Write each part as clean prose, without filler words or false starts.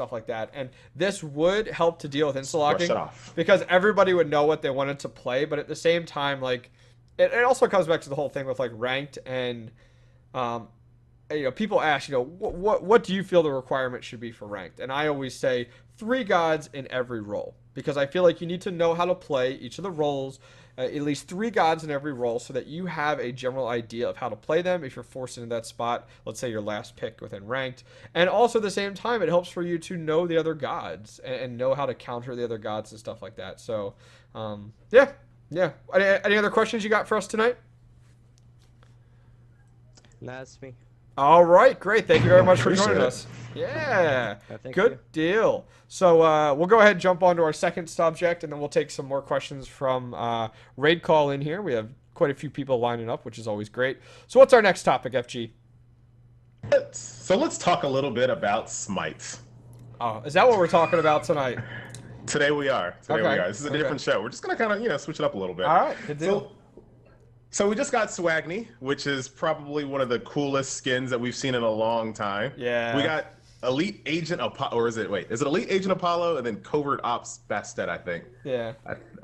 stuff like that. And this would help to deal with Brush insta-locking it off. because everybody would know what they wanted to play. But at the same time, like it also comes back to the whole thing with like ranked and um, people ask, what do you feel the requirement should be for ranked? And I always say 3 gods in every role because I feel like you need to know how to play each of the roles, at least 3 gods in every role, so that you have a general idea of how to play them if you're forced into that spot. Let's say your last pick within ranked, and also at the same time, it helps for you to know the other gods and know how to counter the other gods and stuff like that. So, yeah, yeah. Any other questions you got for us tonight? That's me. All right, great. Thank you very much for Appreciate joining it. us. Yeah, Thank good you. deal. So we'll go ahead and jump on to our second subject, and then we'll take some more questions from Raid Call in here. We have quite a few people lining up, which is always great. So what's our next topic, FG? So let's talk a little bit about Smite. Oh, is that what we're talking about tonight? Today we are. Today we Okay, are. This is a okay. different show. We're just gonna kind of switch it up a little bit. All right, good deal. So we just got Swagni, which is probably one of the coolest skins that we've seen in a long time. Yeah. We got Elite Agent Apollo, or is it Elite Agent Apollo and then Covert Ops Bastet, I think. Yeah.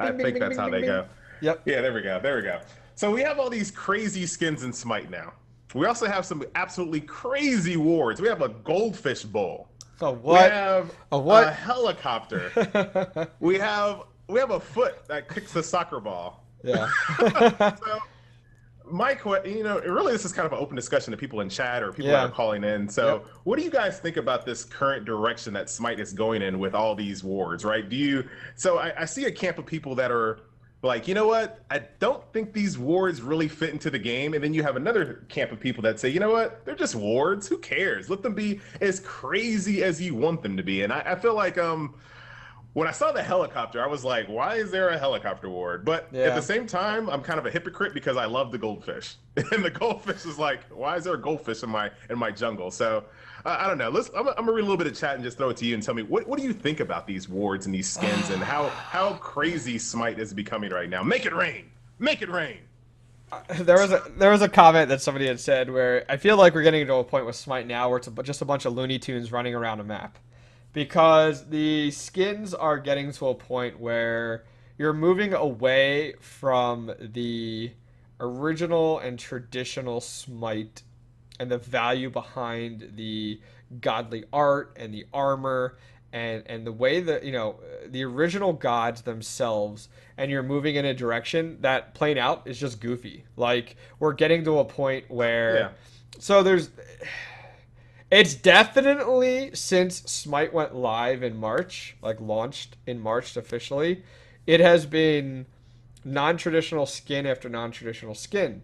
I Bing, think bing, that's bing, how bing, they bing. go. Yep. Yeah, there we go. There we go. So we have all these crazy skins in Smite now. We also have some absolutely crazy wards. We have a goldfish bowl. A We what? have A what? a helicopter. we have a foot that kicks a soccer ball. Yeah. So really this is kind of an open discussion to people in chat or people Yeah. that are calling in. So Yep. what do you guys think about this current direction that Smite is going in with all these wards, right? So I see a camp of people that are like, you know what? I don't think these wards really fit into the game. And then you have another camp of people that say, you know what? They're just wards. Who cares? Let them be as crazy as you want them to be. And I feel like when I saw the helicopter, I was like, why is there a helicopter ward? But Yeah. at the same time, I'm kind of a hypocrite because I love the goldfish. And the goldfish is like, why is there a goldfish in my jungle? So I don't know. I'm gonna read a little bit of chat and just throw it to you and tell me what do you think about these wards and these skins and how crazy Smite is becoming right now? Make it rain. Make it rain. There was a comment that somebody had said where I feel like we're getting to a point with Smite now where it's just a bunch of Looney Tunes running around a map. Because the skins are getting to a point where you're moving away from the original and traditional Smite and the value behind the godly art and the armor and the way that the original gods themselves, and you're moving in a direction that playing out is just goofy. Like we're getting to a point where Yeah. so there's it's definitely since Smite went live in March, like launched in March officially, it has been non-traditional skin after non-traditional skin.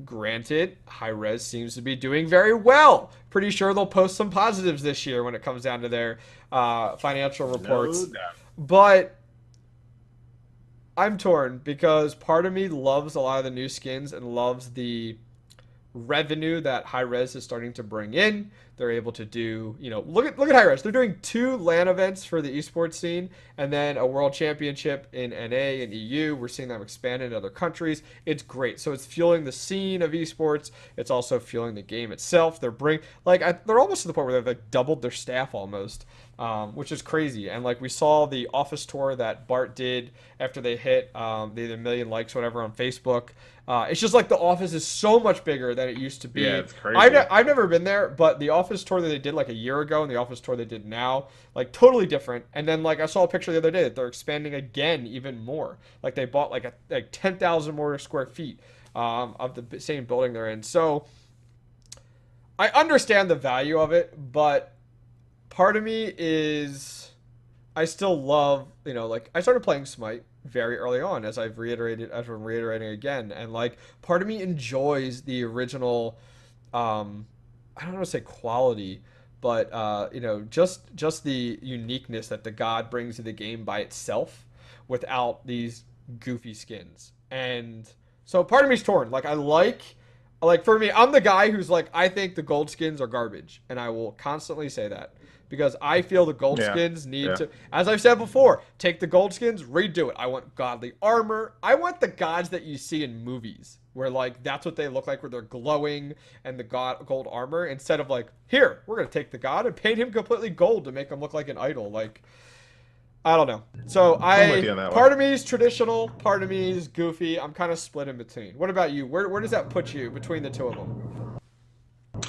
Granted, high res seems to be doing very well. Pretty sure they'll post some positives this year when it comes down to their financial reports. No doubt. But I'm torn because part of me loves a lot of the new skins and loves the revenue that high res is starting to bring in. They're able to do, look at high res. They're doing 2 LAN events for the esports scene and then a world championship in NA and EU. We're seeing them expand into other countries. It's great. So it's fueling the scene of esports. It's also fueling the game itself. They're they're almost to the point where they've like doubled their staff almost. Which is crazy. And like we saw the office tour that Bart did after they hit the 1 million likes, whatever, on Facebook. It's just like the office is so much bigger than it used to be. Yeah, it's crazy. I've never been there, but the office tour that they did like a year ago and the office tour they did now, like totally different. And then like I saw a picture the other day that they're expanding again even more. Like they bought like 10,000 more square feet of the same building they're in. So I understand the value of it, but part of me is I still love, like I started playing Smite very early on as I'm reiterating again, and like part of me enjoys the original I don't want to say quality, but just the uniqueness that the god brings to the game by itself without these goofy skins. And so part of me's torn. Like for me, I'm the guy who's like, I think the gold skins are garbage, and I will constantly say that. because I feel the gold Yeah. skins need Yeah. to, as I've said before, take the gold skins, redo it. I want godly armor. I want the gods that you see in movies, where like that's what they look like, where they're glowing and the gold armor, instead of like, here, we're gonna take the god and paint him completely gold to make him look like an idol. Like, I don't know. So I'm with you on that one. part of me is traditional, part of me is goofy. I'm kind of split in between. What about you? Where does that put you between the two of them?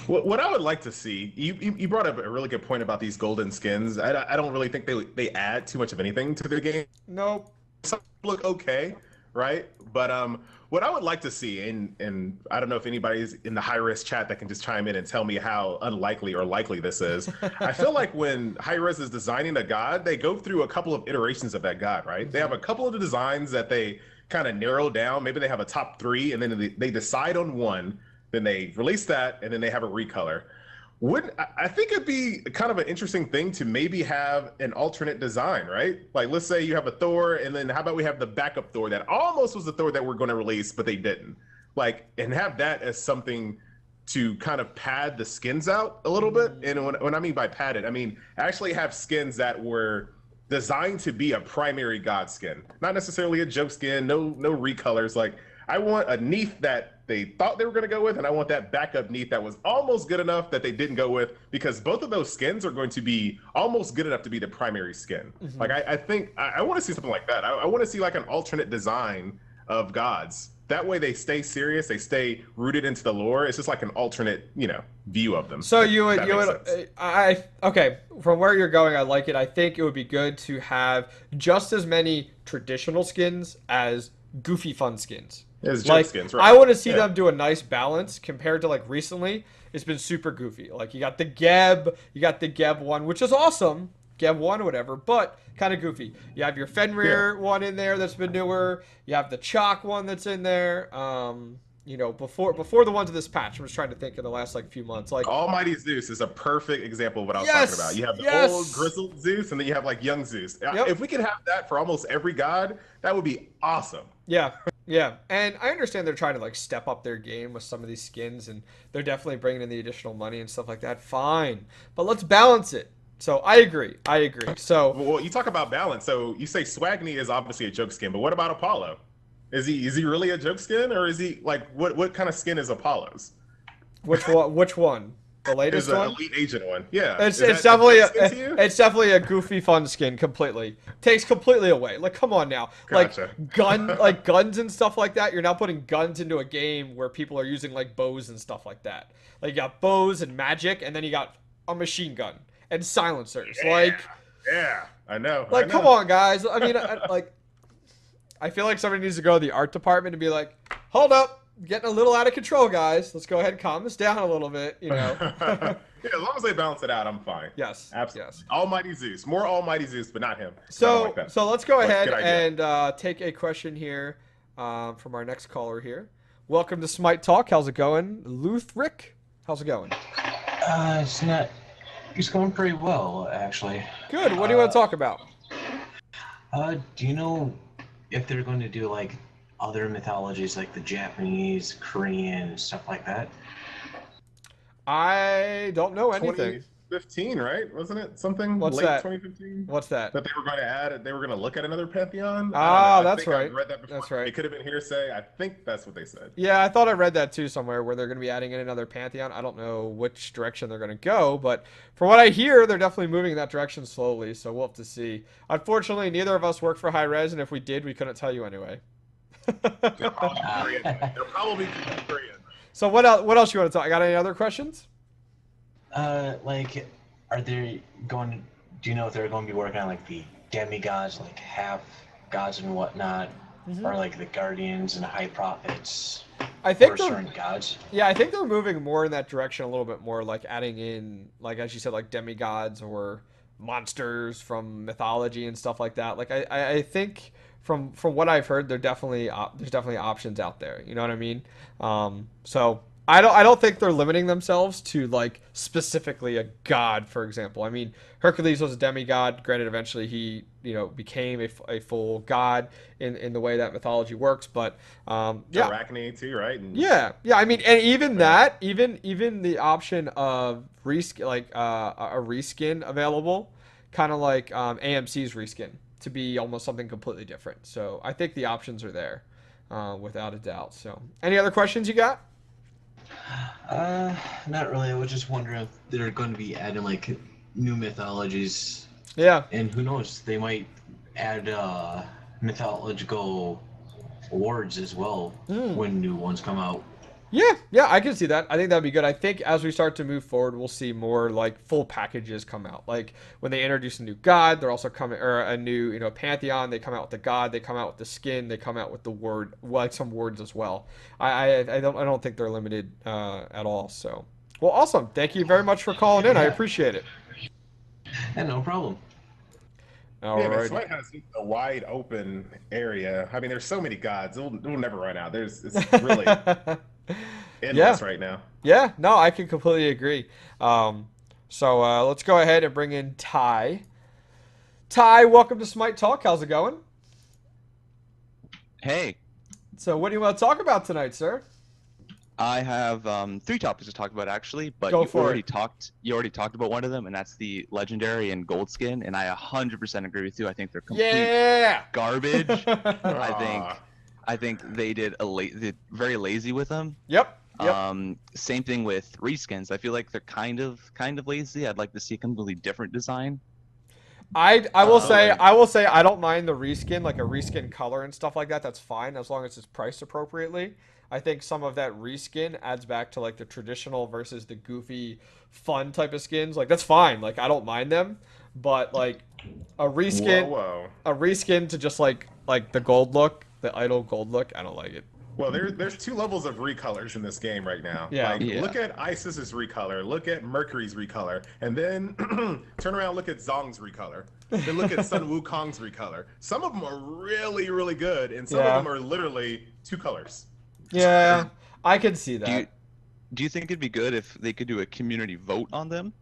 What I would like to see, you brought up a really good point about these golden skins. I don't really think they add too much of anything to the game. Nope. Some look okay, right? But what I would like to see, and I don't know if anybody's in the high risk chat that can just chime in and tell me how unlikely or likely this is. I feel like when high res is designing a god, they go through a couple of iterations of that god, right? They have a couple of the designs that they kind of narrow down. Maybe they have a top three, and then they decide on one. Then they release that, and then they have a recolor. Wouldn't I think it'd be kind of an interesting thing to maybe have an alternate design, right? Like, let's say you have a Thor, and then how about we have the backup Thor that almost was the Thor that we're going to release, but they didn't. Like, and have that as something to kind of pad the skins out a little bit. And when I mean by padded, I mean actually have skins that were designed to be a primary god skin, not necessarily a joke skin. No recolors. Like, I want a Neath that they thought they were going to go with, and I want that backup Neath that was almost good enough that they didn't go with, because both of those skins are going to be almost good enough to be the primary skin. Like, I think I want to see something like that. I want to see like an alternate design of gods. That way they stay serious, they stay rooted into the lore. It's just like an alternate, view of them. So okay, from where you're going, I like it. I think it would be good to have just as many traditional skins as goofy fun skins. It's Like, joke skins, right? I want to see Yeah. them do a nice balance compared to like recently. It's been super goofy. Like, you got the Geb one, which is awesome. Geb one, whatever, but kind of goofy. You have your Fenrir one in there that's been newer. You have the Chalk one that's in there. Before the ones of this patch, I'm just trying to think in the last like few months. Like, Almighty Zeus is a perfect example of what I was yes, talking about. You have the yes. old grizzled Zeus, and then you have like young Zeus. Yep. If we could have that for almost every god, that would be awesome. Yeah, yeah, and I understand they're trying to like step up their game with some of these skins, and they're definitely bringing in the additional money and stuff like that. Fine, but let's balance it. So I agree. So Well, you talk about balance. So you say Swagny is obviously a joke skin, but what about Apollo? Is he really a joke skin, or is he like what kind of skin is Apollo's? which one? Which one? The Is latest the one? elite agent one? Yeah, It's Is it's that a definitely joke skin to you? it's definitely a goofy fun skin. Completely takes completely away. Like, come on now, Gotcha. like guns and stuff like that. You're now putting guns into a game where people are using like bows and stuff like that. Like, you got bows and magic, and then you got a machine gun and silencers. Yeah, yeah, I know. Like, I know. come on, guys. I mean, I feel like somebody needs to go to the art department and be like, hold up, getting a little out of control, guys. Let's go ahead and calm this down a little bit, Yeah, as long as they balance it out, I'm fine. Yes. Absolutely. Yes. Almighty Zeus, more Almighty Zeus, but not him. I don't So, like that. so let's go But ahead good idea. and take a question here from our next caller here. Welcome to Smite Talk. How's it going? Luthric, how's it going? It's not. It's going pretty well, actually. Good. What do you want to talk about? Do you know if they're going to do like other mythologies, like the Japanese, Korean, stuff like that? I don't know anything. 2015, right? Wasn't it something What's late that? 2015? What's that? That they were going to add, they were going to look at another pantheon. Ah, I don't know. I that's think I right. read that before. That's right. It could have been hearsay. I think that's what they said. Yeah, I thought I read that too somewhere where they're going to be adding in another pantheon. I don't know which direction they're going to go, but from what I hear, they're definitely moving in that direction slowly. So we'll have to see. Unfortunately, neither of us work for High Res, and if we did, we couldn't tell you anyway. They're probably Korean. They're probably Korean. So what else? What else you want to talk? Got any other questions? Like, are they going? Do you know if they're going to be working on like the demigods, like half gods and whatnot, or like the guardians and high prophets, I think or they're, certain gods? yeah, I think they're moving more in that direction a little bit more, like adding in, like as you said, like demigods or monsters from mythology and stuff like that. Like I think from what I've heard, there's definitely options out there. You know what I mean? So I don't think they're limiting themselves to like specifically a god, for example. I mean, Hercules was a demigod. Granted, eventually he became a full god in the way that mythology works. But yeah, Arachne too, right? And yeah. I mean, and even yeah. that, even the option of reskin, like a reskin available, kind of like AMC's reskin, to be almost something completely different. So I think the options are there, without a doubt. So, any other questions you got? Not really. I was just wondering if they're going to be adding like new mythologies, Yeah. and who knows, they might add mythological awards as well Mm. when new ones come out. Yeah, I can see that. I think that'd be good. I think as we start to move forward, we'll see more like full packages come out. Like when they introduce a new god, they're also coming, or a new, pantheon. They come out with the god. They come out with the skin. They come out with the word, like some words as well. I don't think they're limited at all. So, well, awesome. Thank you very much for calling in. I Yeah, appreciate it. and no problem. Yeah, man, Alrighty. Smite has just a wide open area. I mean, there's so many gods; it'll never run out. It's really Yeah. endless right now. Yeah, no, I can completely agree. So let's go ahead and bring in Ty. Ty, welcome to Smite Talk. How's it going? Hey, So, what do you want to talk about tonight, sir? I have three topics to talk about actually, but Go you for already it. talked. You already talked about one of them, and that's the legendary and gold skin. And I 100% agree with you. I think they're complete Yeah. garbage. I think, Ah, I think they did did very lazy with them. Yep. Yep. Same thing with reskins. I feel like they're kind of lazy. I'd like to see a completely different design. I will say absolutely. I don't mind the reskin, like a reskin color and stuff like that. That's fine as long as it's priced appropriately. I think some of that reskin adds back to like the traditional versus the goofy, fun type of skins. Like that's fine. Like I don't mind them, but like a Whoa, reskin, whoa. a reskin to just like the gold look, the idle gold look. I don't like it. Well, there's two levels of recolors in this game right now. Yeah. Like, Yeah. look at Isis's recolor, look at Mercury's recolor, and then turn around, look at Zong's recolor. Then look at Sun Wukong's recolor. Some of them are really, really good, and some of Yeah. them are literally two colors. Yeah. I can see Do you that. do you think it'd be good if they could do a community vote on them?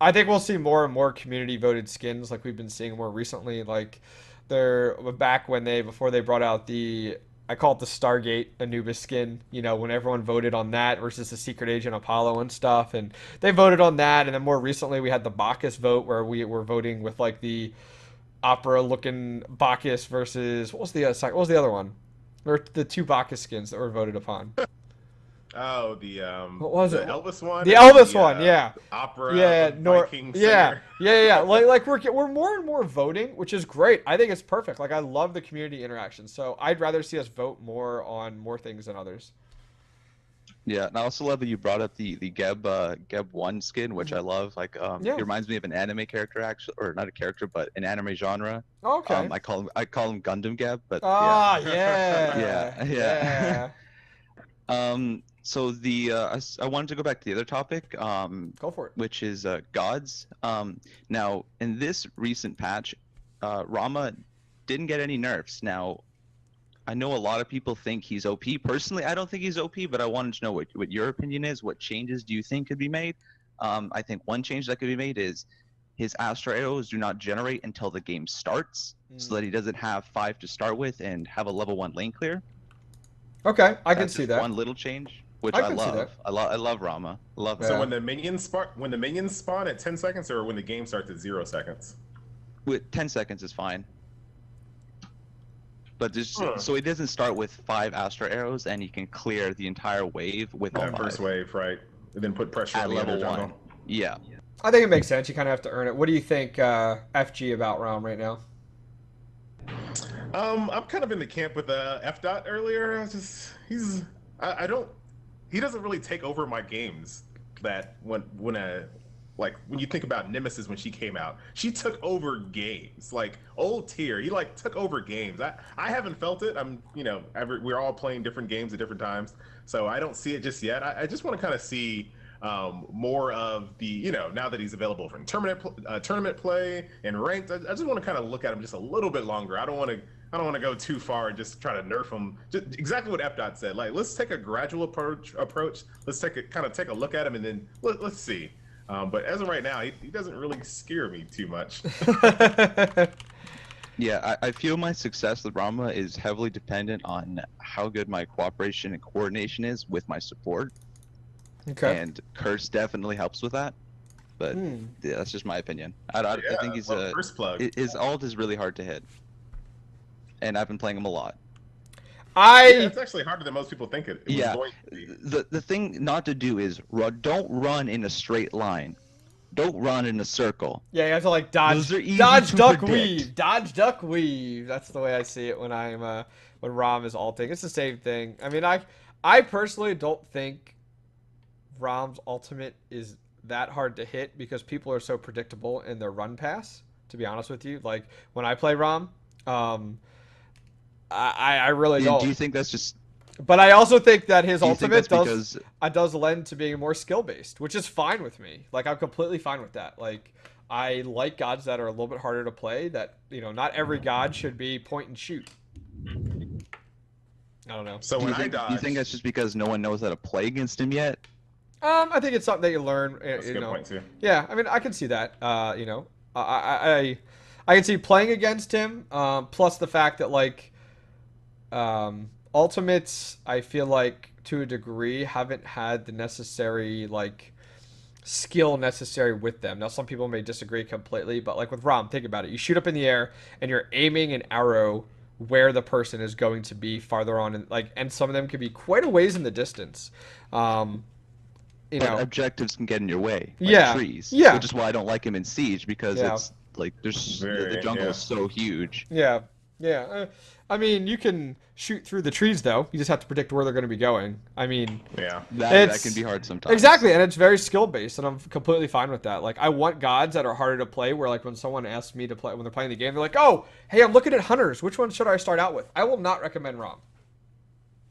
I think we'll see more and more community voted skins like we've been seeing more recently. Like they're back when before they brought out the, I call it the Stargate Anubis skin, when everyone voted on that versus the Secret Agent Apollo and stuff. And they voted on that. And then more recently we had the Bacchus vote where we were voting with like the opera looking Bacchus versus, what was the other one? Or the two Bacchus skins that were voted upon. Oh, What was the it? Elvis one The and Elvis one, yeah. opera Yeah, Viking yeah, singer. yeah. Like we're more and more voting, which is great. I think it's perfect. Like I love the community interaction. So I'd rather see us vote more on more things than others. Yeah, and I also love that you brought up the Geb 1 skin, which I love. Like he Yeah. reminds me of an anime character actually, or not a character, but an anime genre. Okay. I call him Gundam Geb, but yeah. Ah, yeah, Yeah, yeah. yeah. So I wanted to go back to the other topic, Go for it. which is gods. Now in this recent patch, Rama didn't get any nerfs. Now I know a lot of people think he's OP. Personally, I don't think he's OP, but I wanted to know what your opinion is. What changes do you think could be made? I think one change that could be made is his Astro Arrows do not generate until the game starts, so that he doesn't have 5 to start with and have a level 1 lane clear. Okay, I can That's see just that. one little change, which I I can see love. that. I love Rama. I love So Yeah. when the minions spawn at 10 seconds, or when the game starts at 0 seconds. With 10 seconds is fine. But just Huh. so he doesn't start with 5 Astro Arrows and he can clear the entire wave with all That first 5 wave, right? And then put pressure at on the level other 1. jungle. Yeah. I think it makes sense. You kind of have to earn it. What do you think, FG, about Rom right now? I'm kind of in the camp with F dot earlier. I don't he doesn't really take over my games. That when you think about Nemesis when she came out, she took over games. Like old tier, he like took over games. I haven't felt it. We're all playing different games at different times, so I don't see it just yet. I just want to kind of see more of the, now that he's available for tournament play and ranked. I just want to kind of look at him just a little bit longer. I don't want to go too far and just try to nerf him. Just exactly what Ep. said. Like, let's take a gradual approach. Let's take a look at him, and then let's see. But as of right now, he doesn't really scare me too much. Yeah, I feel my success with Rama is heavily dependent on how good my cooperation and coordination is with my support. Okay. And Curse definitely helps with that. But yeah, that's just my opinion. I think he's first plug. His ult is really hard to hit. And I've been playing him a lot. It's actually harder than most people think it was going to be. The thing not to do is don't run in a straight line. Don't run in a circle. Yeah, you have to like dodge, duck, weave, dodge, duck, weave. That's the way I see it when when Rom is ulting. It's the same thing. I mean, I personally don't think Rom's ultimate is that hard to hit because people are so predictable in their run pass. To be honest with you, like when I play Rom, I really don't. Do you think that's just? But I also think that his ultimate does lend to being more skill-based, which is fine with me. Like, I'm completely fine with that. Like, I like gods that are a little bit harder to play, that, not every god should be point and shoot. I don't know. So do you think that's just because no one knows how to play against him yet? I think it's something that you learn. That's a good point, too. Yeah, I mean, I can see that. I can see playing against him, plus the fact that, like, ultimates, I feel like to a degree haven't had the necessary like skill necessary with them. Now some people may disagree completely, but like with Rom, think about it. You shoot up in the air and you're aiming an arrow where the person is going to be farther on, and some of them can be quite a ways in the distance. But objectives can get in your way. Like trees. Yeah. Which is why I don't like him in Siege because it's like the jungle is so huge. Yeah. Yeah. I mean, you can shoot through the trees, though. You just have to predict where they're going to be going. I mean, that can be hard sometimes. Exactly, and it's very skill-based, and I'm completely fine with that. Like, I want gods that are harder to play, where, like, when someone asks me to play, when they're playing the game, they're like, oh, hey, I'm looking at hunters. Which one should I start out with? I will not recommend Rom.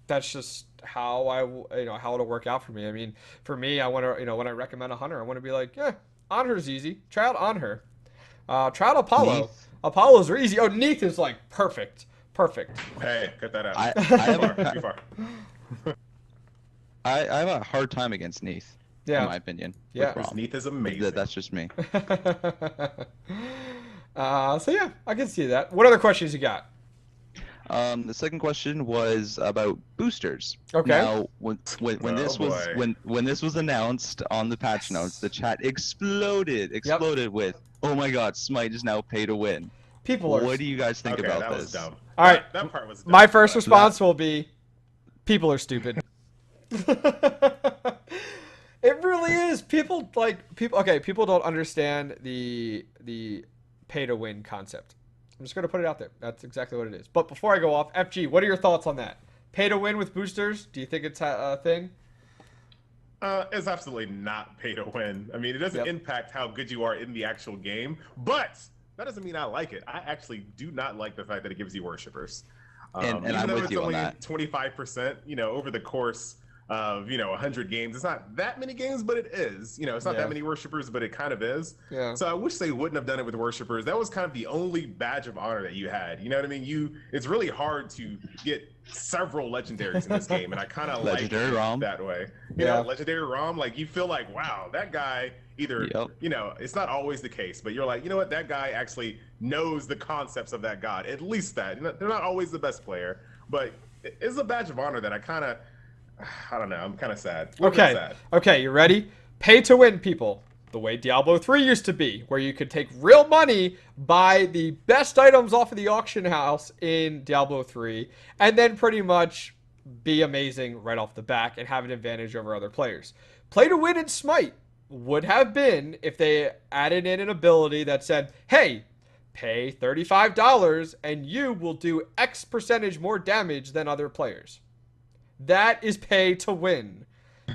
That's just how how it'll work out for me. I mean, for me, I want to, when I recommend a hunter, I want to be like, yeah, Anher's easy. Try out Anher. Try out Apollo. Neath. Apollos are easy. Oh, Neath is, like, perfect. Perfect. Hey, cut that out. Too far. I have a hard time against Neath. Yeah. In my opinion. Yeah. Neath is amazing. That's just me. So yeah, I can see that. What other questions you got? The second question was about boosters. Okay. Now, when this was announced on the patch notes, the chat exploded with, "Oh my God, Smite is now pay to win." What do you guys think about that this? Was dumb. All right, that part was dumb. My first response will be, people are stupid. It really is. People don't understand the pay to win concept. I'm just gonna put it out there. That's exactly what it is. But before I go off, FG, what are your thoughts on that? Pay to win with boosters? Do you think it's a thing? It's absolutely not pay to win. I mean, it doesn't impact how good you are in the actual game, but that doesn't mean I like it. I actually do not like the fact that it gives you worshippers. And I'm with you on that. 25%, over the course of 100 games. It's not that many games, but it is. It's not that many worshippers, but it kind of is. Yeah. So I wish they wouldn't have done it with worshippers. That was kind of the only badge of honor that you had. You know what I mean? It's really hard to get several legendaries in this game, and I kind of like it Rom. that way. Legendary Rom, like you feel like, wow, that guy either it's not always the case, but you're like, you know what, that guy actually knows the concepts of that god. At least that. They're not always the best player, but it's a badge of honor that I don't know. I'm kind of sad. Okay, you ready? Pay to win, people. The way Diablo 3 used to be, where you could take real money, buy the best items off of the auction house in Diablo 3, and then pretty much be amazing right off the back and have an advantage over other players. Play to win in Smite would have been if they added in an ability that said, hey, pay $35 and you will do X percentage more damage than other players. That is pay to win.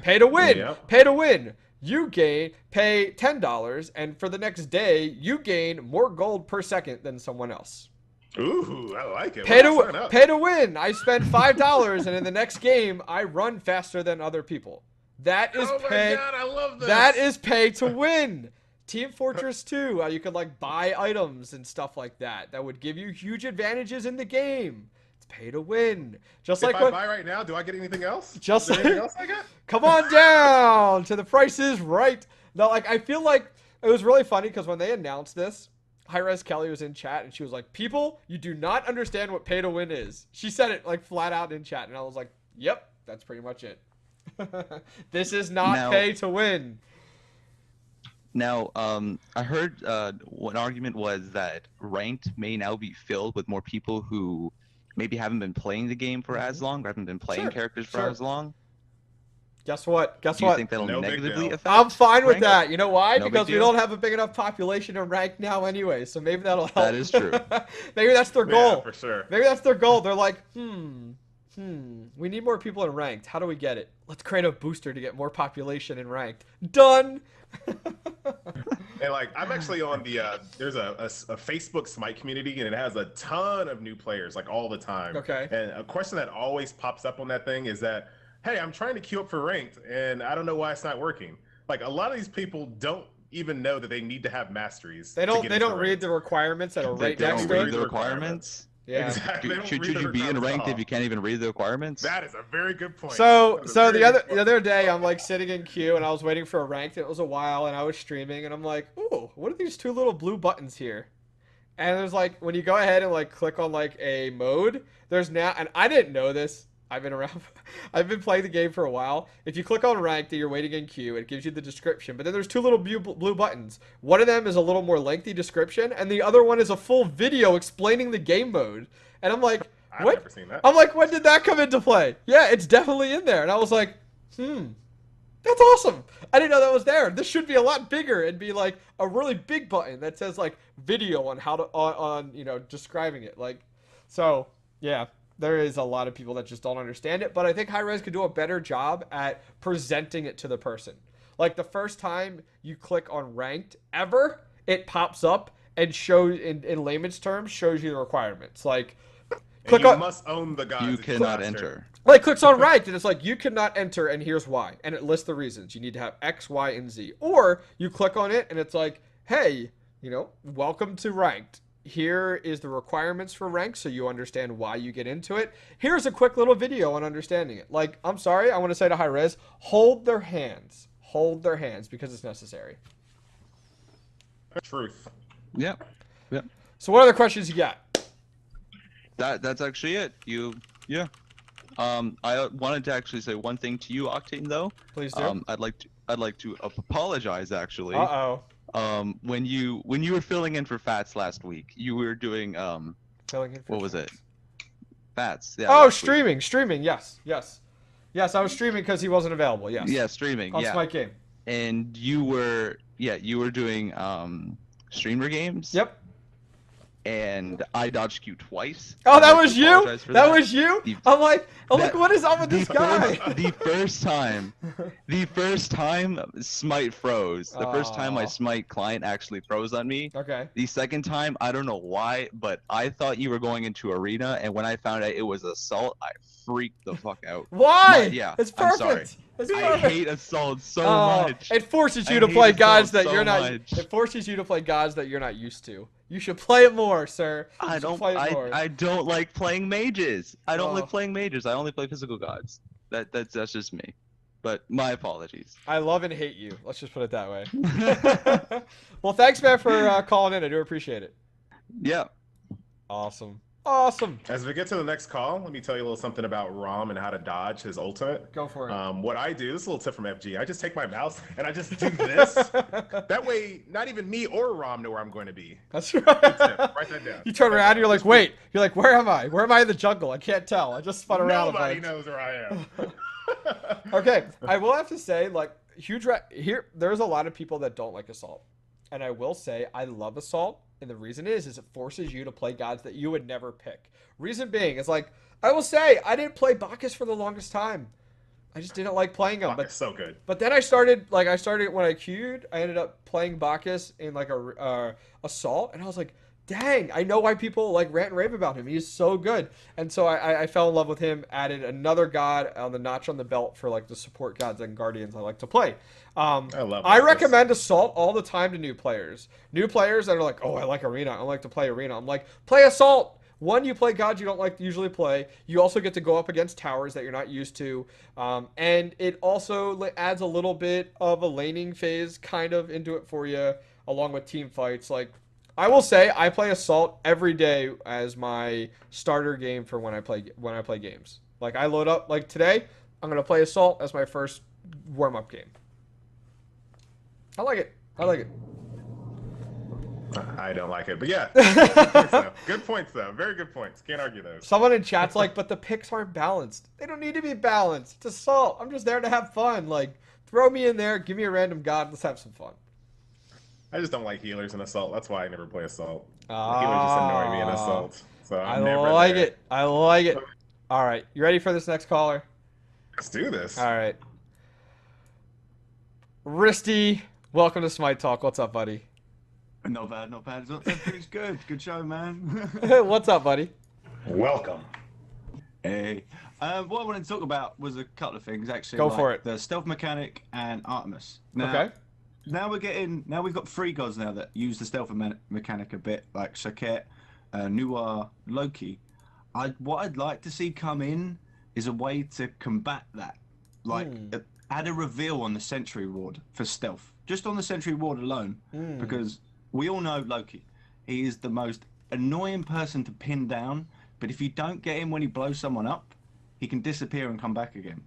Pay to win. Yep. Pay to win. You pay $10, and for the next day, you gain more gold per second than someone else. Ooh, I like it. Pay to win. I spend $5, and in the next game, I run faster than other people. That is Oh my pay. god, I love this. That is pay to win. Team Fortress 2, you could like buy items and stuff like that. That would give you huge advantages in the game. It's pay to win. Just If like I what buy right now, do I get anything else? Just Is there anything else I get? come on down to the Price is Right. No, like I feel like it was really funny because when they announced this, Hi-Res Kelly was in chat and she was like, "People, you do not understand what pay to win is." She said it like flat out in chat, and I was like, "Yep, that's pretty much it." This is not pay to win. Now, I heard one argument was that ranked may now be filled with more people who maybe haven't been playing the game for as long, or haven't been playing characters for as long. Guess what? Guess Do you what? think that'll No big negatively deal. affect? I'm fine with ranked? that. You know why? No big Because we deal? don't have a big enough population in rank now anyway. So maybe that'll help. That is true. Maybe that's their goal. Yeah, for sure. Maybe that's their goal. They're like, we need more people in ranked. How do we get it? Let's create a booster to get more population in ranked. Done. And like, I'm actually on the there's a Facebook Smite community, and it has a ton of new players like all the time. Okay. And a question that always pops up on that thing is that, hey, I'm trying to queue up for ranked, and I don't know why it's not working. Like, a lot of these people don't even know that they need to have masteries. They to don't. get They into don't read ranked. the requirements that are They right don't next to read it. the requirements. Yeah. Exactly. They don't Should read the you be in requirements at ranked all. if you can't even read the requirements? That is a very good point. So That is a so very the good point. other day I'm like sitting in queue and I was waiting for a ranked. It was a while and I was streaming and I'm like, ooh, what are these two little blue buttons here? And there's like when you go ahead and like click on like a mode, there's now and I didn't know this. I've been around. I've been playing the game for a while. If you click on ranked and you're waiting in queue, it gives you the description. But then there's two little blue buttons. One of them is a little more lengthy description, and the other one is a full video explaining the game mode. And I'm like, I've what? never seen that. I'm like, when did that come into play? Yeah, it's definitely in there. And I was like, that's awesome. I didn't know that was there. This should be a lot bigger and be like a really big button that says like video on how to on you know describing it. Like, so yeah. There is a lot of people that just don't understand it, but I think Hi-Res could do a better job at presenting it to the person. Like the first time you click on ranked ever, it pops up and shows in layman's terms shows you the requirements. Like click you on must own the gods. You if cannot master. enter. like clicks on ranked and it's like you cannot enter and here's why, and it lists the reasons. You need to have X, Y, and Z. Or you click on it and it's like, hey, you know, welcome to ranked. Here is the requirements for rank so you understand why you get into it. Here's a quick little video on understanding it. Like, I'm sorry, I want to say to Hi-Res, hold their hands. Hold their hands because it's necessary. Truth. Yep. Yep. So what other questions you got? That's actually it. Yeah. I wanted to actually say one thing to you, Octane, though. Please do. I'd like to apologize actually. Uh-oh. When you were filling in for Fats last week, you were doing Filling in for what was it? Fats. Yeah. Oh, last week. streaming. Yes. I was streaming because he wasn't available. Yes. Yeah, streaming. On Yeah. Smite game. And you were doing streamer games. Yep. And I dodged you twice. Oh, I'd that like was to you? apologize for That was you? The- I'm like, that- what is up with this guy? the first time Smite froze. The first time my Aw. Smite client actually froze on me. Okay. The second time, I don't know why, but I thought you were going into arena, and when I found out it was assault, I freaked the fuck out. Why? Yeah, It's I'm perfect. sorry. It's I perfect. hate assault so Oh, much. it forces you I to hate play assault gods that so you're not. much. It forces you to play gods that you're not used to. You should play it more, sir. You I should don't. play it more. I don't like playing mages. I don't Oh. like playing mages. I only play physical gods. That's just me. But my apologies. I love and hate you. Let's just put it that way. Well, thanks, man, for calling in. I do appreciate it. Yeah. Awesome. As we get to the next call, let me tell you a little something about Rom and how to dodge his ultimate. Go for it. What I do, this is a little tip from FG. I just take my mouse and I just do this. That way, not even me or Rom know where I'm going to be. That's Good right. tip. Write that down. You turn around, and you're like, wait. You're like, where am I? Where am I in the jungle? I can't tell. I just spun around. Nobody knows where I am. Okay, I will have to say, like, here, there's a lot of people that don't like Assault. And I will say, I love Assault. And the reason is it forces you to play gods that you would never pick. Reason being is, like, I will say, I didn't play Bacchus for the longest time. I just didn't like playing him. It's so good. But then I started when I queued, I ended up playing Bacchus in, like, a Assault. And I was like, dang, I know why people like rant and rave about him. He's so good. And so I fell in love with him, added another god on the notch on the belt for like the support gods and guardians I like to play. I love I Artemis. recommend Assault all the time to new players. New players that are like, oh, I like Arena. I like to play Arena. I'm like, play Assault. One, you play gods you don't like to usually play. You also get to go up against towers that you're not used to. And it also adds a little bit of a laning phase kind of into it for you, along with team fights. Like, I will say I play Assault every day as my starter game for when I play games. Like I load up like today, I'm gonna play Assault as my first warm up game. I like it. I like it. I don't like it, but yeah, good points though. Good points though. Very good points. Can't argue those. Someone in chat's like, but the picks aren't balanced. They don't need to be balanced. It's Assault. I'm just there to have fun. Like, throw me in there, give me a random god, let's have some fun. I just don't like healers in Assault. That's why I never play Assault. The Ah, healers just annoy me in Assault. So I I'm never like there. it. I like it. All right, you ready for this next caller? Let's do this. All right. Risty, welcome to Smite Talk. What's up, buddy? Not bad, not bad. Everything's good. Good show, man. What's up, buddy? Welcome. Hey. What I wanted to talk about was a couple of things, actually. Go for it. The stealth mechanic and Artemis. Now, Okay. Now we've got three gods now that use the stealth mechanic a bit, like Saket, Nuar, Loki. What I'd like to see come in is a way to combat that. Like, add a reveal on the Sentry Ward for stealth. Just on the Sentry Ward alone. Because we all know Loki. He is the most annoying person to pin down, but if you don't get him when he blows someone up, he can disappear and come back again.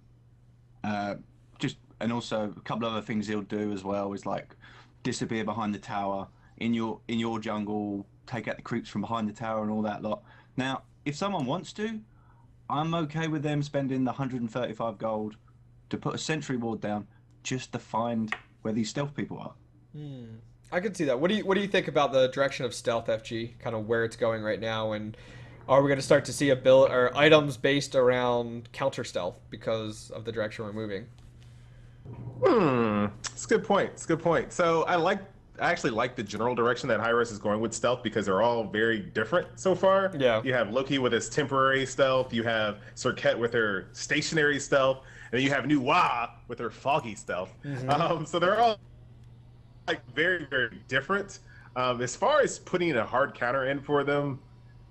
And also a couple of other things he'll do as well is like disappear behind the tower in your jungle, take out the creeps from behind the tower and all that lot. Now, if someone wants to, I'm okay with them spending the 135 gold to put a sentry ward down just to find where these stealth people are. I can see that. What do you think about the direction of stealth FG? Kind of where it's going right now, and are we going to start to see a build or items based around counter stealth because of the direction we're moving? It's a good point. It's a good point. So I actually like the general direction that Hyros is going with stealth because they're all very different so far. Yeah. You have Loki with his temporary stealth. You have Serket with her stationary stealth. And then you have Nuwa with her foggy stealth. So they're all like very, very different. As far as putting a hard counter in for them,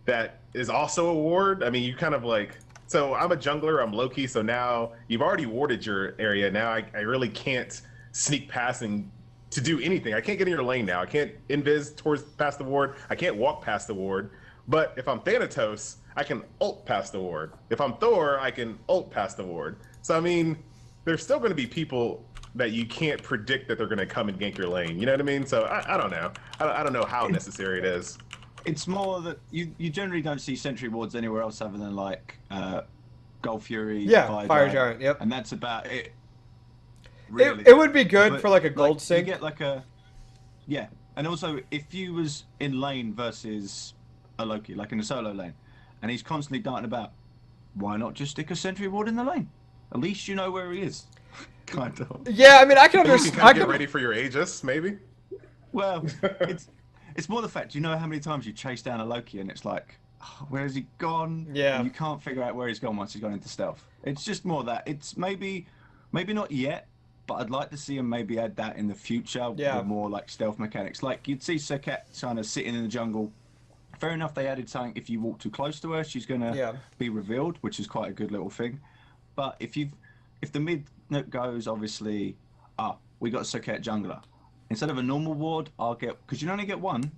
that is also a ward. I mean, you kind of like. So I'm a jungler, I'm Loki, so now you've already warded your area. Now I really can't sneak past and to do anything. I can't get in your lane now. I can't invis past the ward. I can't walk past the ward. But if I'm Thanatos, I can ult past the ward. If I'm Thor, I can ult past the ward. So I mean, there's still going to be people that you can't predict that they're going to come and gank your lane. You know what I mean? So I don't know. I don't know how necessary it is. It's more that you generally don't see sentry wards anywhere else other than like Gold Fury, Fire Giant, yep. and that's about it. Really. It would be good But, for like a gold like, sync. You get like a and also if you was in lane versus a Loki, like in a solo lane, and he's constantly darting about, why not just stick a sentry ward in the lane? At least you know where he is. Kind of. Yeah, I mean, I can You can understand. kind of get ready for your Aegis, maybe. Well, it's more the fact. Do you know how many times you chase down a Loki and it's like, oh, where has he gone? Yeah. And you can't figure out where he's gone once he's gone into stealth. It's just more that. It's maybe not yet, but I'd like to see him maybe add that in the future with more like stealth mechanics. Like you'd see Saket kind of sitting in the jungle. Fair enough, they added something. If you walk too close to her, she's gonna be revealed, which is quite a good little thing. But if the mid note goes, obviously, we got Saket jungler. Instead of a normal ward, I'll get, because you only get one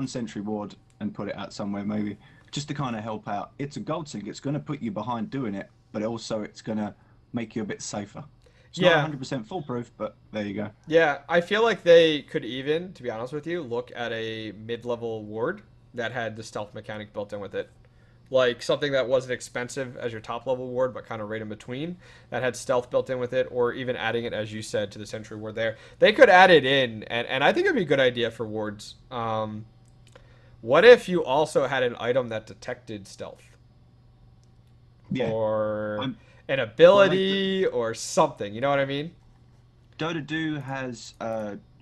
sentry ward and put it out somewhere maybe, just to kind of help out. It's a gold sync. It's going to put you behind doing it, but also it's going to make you a bit safer. It's not 100% foolproof, but there you go. Yeah, I feel like they could even, to be honest with you, look at a mid-level ward that had the stealth mechanic built in with it. Like something that wasn't expensive as your top level ward, but kind of right in between, that had stealth built in with it, or even adding it, as you said, to the sentry ward there. They could add it in, and I think it'd be a good idea for wards. What if you also had an item that detected stealth? Yeah. Or an ability or something, you know what I mean? Dota 2 has,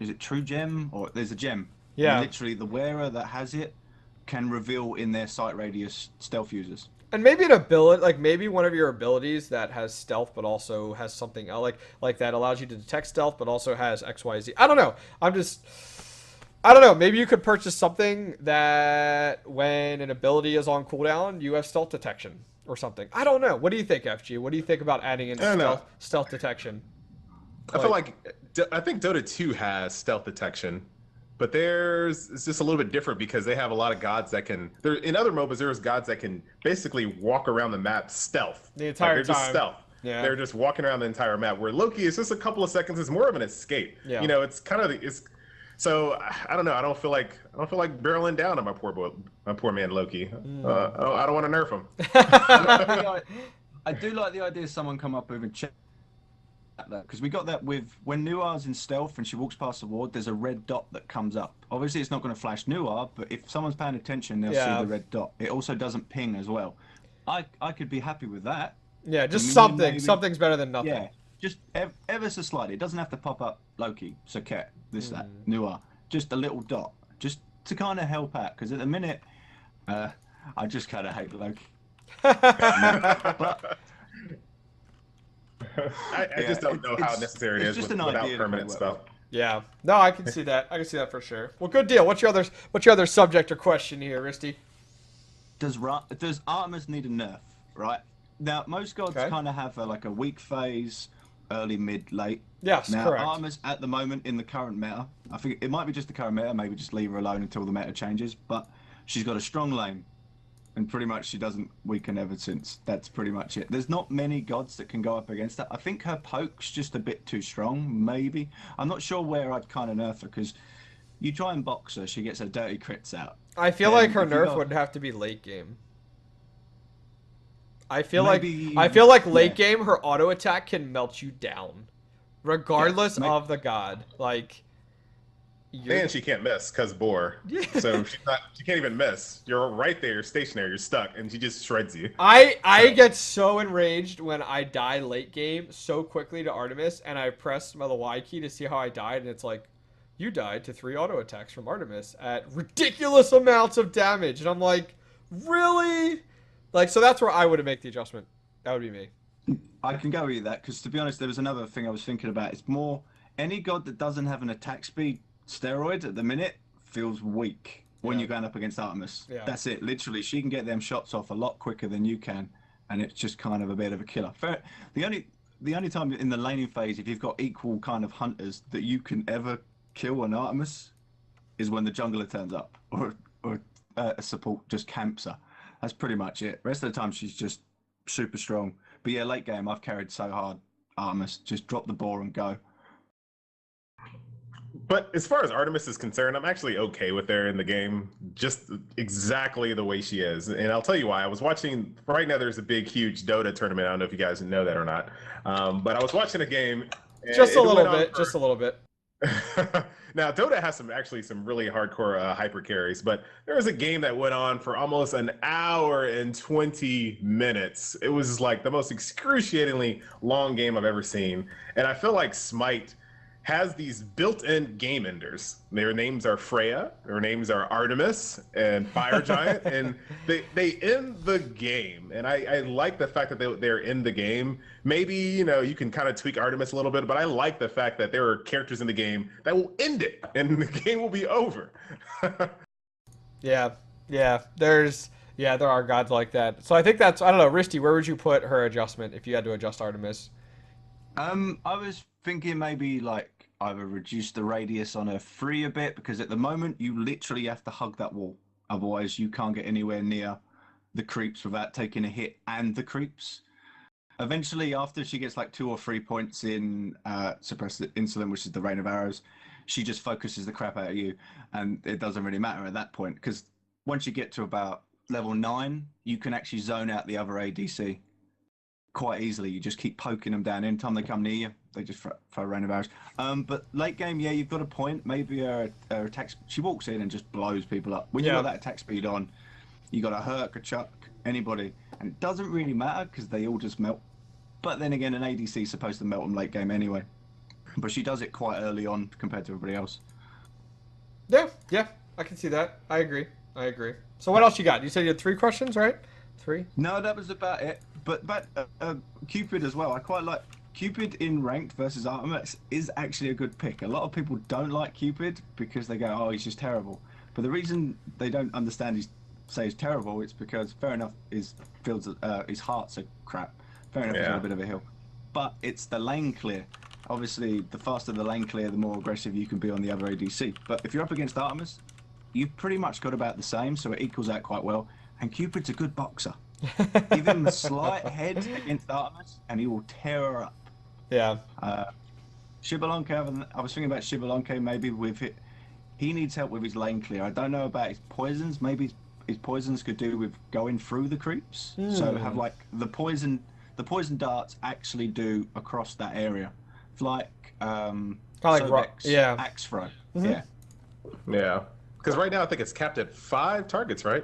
is it True Gem? Or there's a gem. Yeah. And literally the wearer that has it can reveal in their sight radius stealth users. And maybe an ability, like maybe one of your abilities that has stealth, but also has something else, like that allows you to detect stealth, but also has XYZ. I don't know. I don't know. Maybe you could purchase something that when an ability is on cooldown, you have stealth detection or something. I don't know. What do you think, FG? What do you think about adding in stealth detection? I feel like I think Dota 2 has stealth detection. But it's just a little bit different because they have a lot of gods that can. In other MOBAs, there's gods that can basically walk around the map stealth. The entire they're time. Just stealth. Yeah. They're just walking around the entire map. Where Loki is just a couple of seconds. It's more of an escape. Yeah. You know, it's kind of So I don't know. I don't feel like barreling down on my poor man Loki. I don't want to nerf him. I do like the idea of someone come up with and check that, because we got that with when Nuar's in stealth and she walks past the ward, there's a red dot that comes up. Obviously it's not going to flash Nuar, but if someone's paying attention, they'll see the red dot. It also doesn't ping as well. I could be happy with that. Yeah, just something. Something's better than nothing. Yeah, just ever so slightly. It doesn't have to pop up Loki, Socket, that, Nuar. Just a little dot, just to kind of help out, because at the minute, I just kind of hate Loki. But I just don't know how necessary it is without permanent stuff. Yeah, no, I can see that. I can see that for sure. Well, good deal. What's your other subject or question here, Risty? Does Artemis need a nerf? Right now, most gods kind of have like a weak phase, early, mid, late. Yes, now, correct. Artemis at the moment in the current meta, I think it might be just the current meta. Maybe just leave her alone until the meta changes. But she's got a strong lane. And pretty much she doesn't weaken ever since. That's pretty much it. There's not many gods that can go up against her. I think her poke's just a bit too strong, maybe. I'm not sure where I'd kind of nerf her, because you try and box her, she gets her dirty crits out. I feel like her nerf would have to be late game. I feel like late game her auto attack can melt you down, regardless of the god. Like. And she can't miss because Boar. So she can't even miss. You're right there, you're stationary, you're stuck, and she just shreds you. I get so enraged when I die late game so quickly to Artemis, and I press the Y key to see how I died, and it's like, you died to 3 auto attacks from Artemis at ridiculous amounts of damage. And I'm like, really? Like, so that's where I would make the adjustment. That would be me. I can go with you that, because to be honest, there was another thing I was thinking about. It's more, any god that doesn't have an attack speed steroid at the minute feels weak when you're going up against Artemis. That's it. Literally, she can get them shots off a lot quicker than you can, and it's just kind of a bit of a killer. The only time in the laning phase, if you've got equal kind of hunters that you can ever kill an Artemis, is when the jungler turns up or a support just camps her. That's pretty much it. Rest of the time, she's just super strong. But yeah, late game, I've carried so hard Artemis. Just drop the ball and go. But as far as Artemis is concerned, I'm actually okay with her in the game, just exactly the way she is. And I'll tell you why. I was watching, right now there's a big, huge Dota tournament. I don't know if you guys know that or not. But I was watching a game. Just a little bit, just a little bit. Now, Dota has some really hardcore hyper carries, but there was a game that went on for almost an hour and 20 minutes. It was like the most excruciatingly long game I've ever seen. And I feel like Smite has these built-in game enders. Their names are Freya, their names are Artemis and Fire Giant, and they end the game. And I like the fact that they're in the game. Maybe, you can kind of tweak Artemis a little bit, but I like the fact that there are characters in the game that will end it, and the game will be over. Yeah, there are gods like that. So I think that's, I don't know, Risty, where would you put her adjustment if you had to adjust Artemis? I was thinking maybe like either reduce the radius on her free a bit, because at the moment you literally have to hug that wall. Otherwise you can't get anywhere near the creeps without taking a hit and the creeps. Eventually, after she gets like 2 or 3 points in suppressed insolent, which is the rain of arrows, she just focuses the crap out of you, and it doesn't really matter at that point, because once you get to about level 9, you can actually zone out the other ADC quite easily. You just keep poking them down. Anytime they come near you, they just throw rain of arrows. But late game, yeah, you've got a point. Maybe her attack, she walks in and just blows people up. When you've got that attack speed on, you got a Herc, a Chuck, anybody, and it doesn't really matter because they all just melt. But then again, an ADC is supposed to melt them late game anyway. But she does it quite early on compared to everybody else. Yeah, I can see that. I agree. I agree. So what else you got? You said you had 3 questions, right? 3? No, that was about it. But Cupid as well. I quite like Cupid in ranked versus Artemis is actually a good pick. A lot of people don't like Cupid because they go, oh, he's just terrible. But the reason they don't understand he's terrible, it's because fair enough, his hearts are crap. Fair enough, he's on a bit of a hill. But it's the lane clear. Obviously, the faster the lane clear, the more aggressive you can be on the other ADC. But if you're up against Artemis, you've pretty much got about the same, so it equals out quite well. And Cupid's a good boxer. Give him a slight head against Artemis, and he will tear her up. Yeah. Shibalonke, I was thinking about Shibalonke maybe with it. He needs help with his lane clear. I don't know about his poisons. Maybe his poisons could do with going through the creeps. So have like the poison darts actually do across that area. It's like axe throw. Yeah. Yeah. Because right now I think it's capped at 5 targets, right?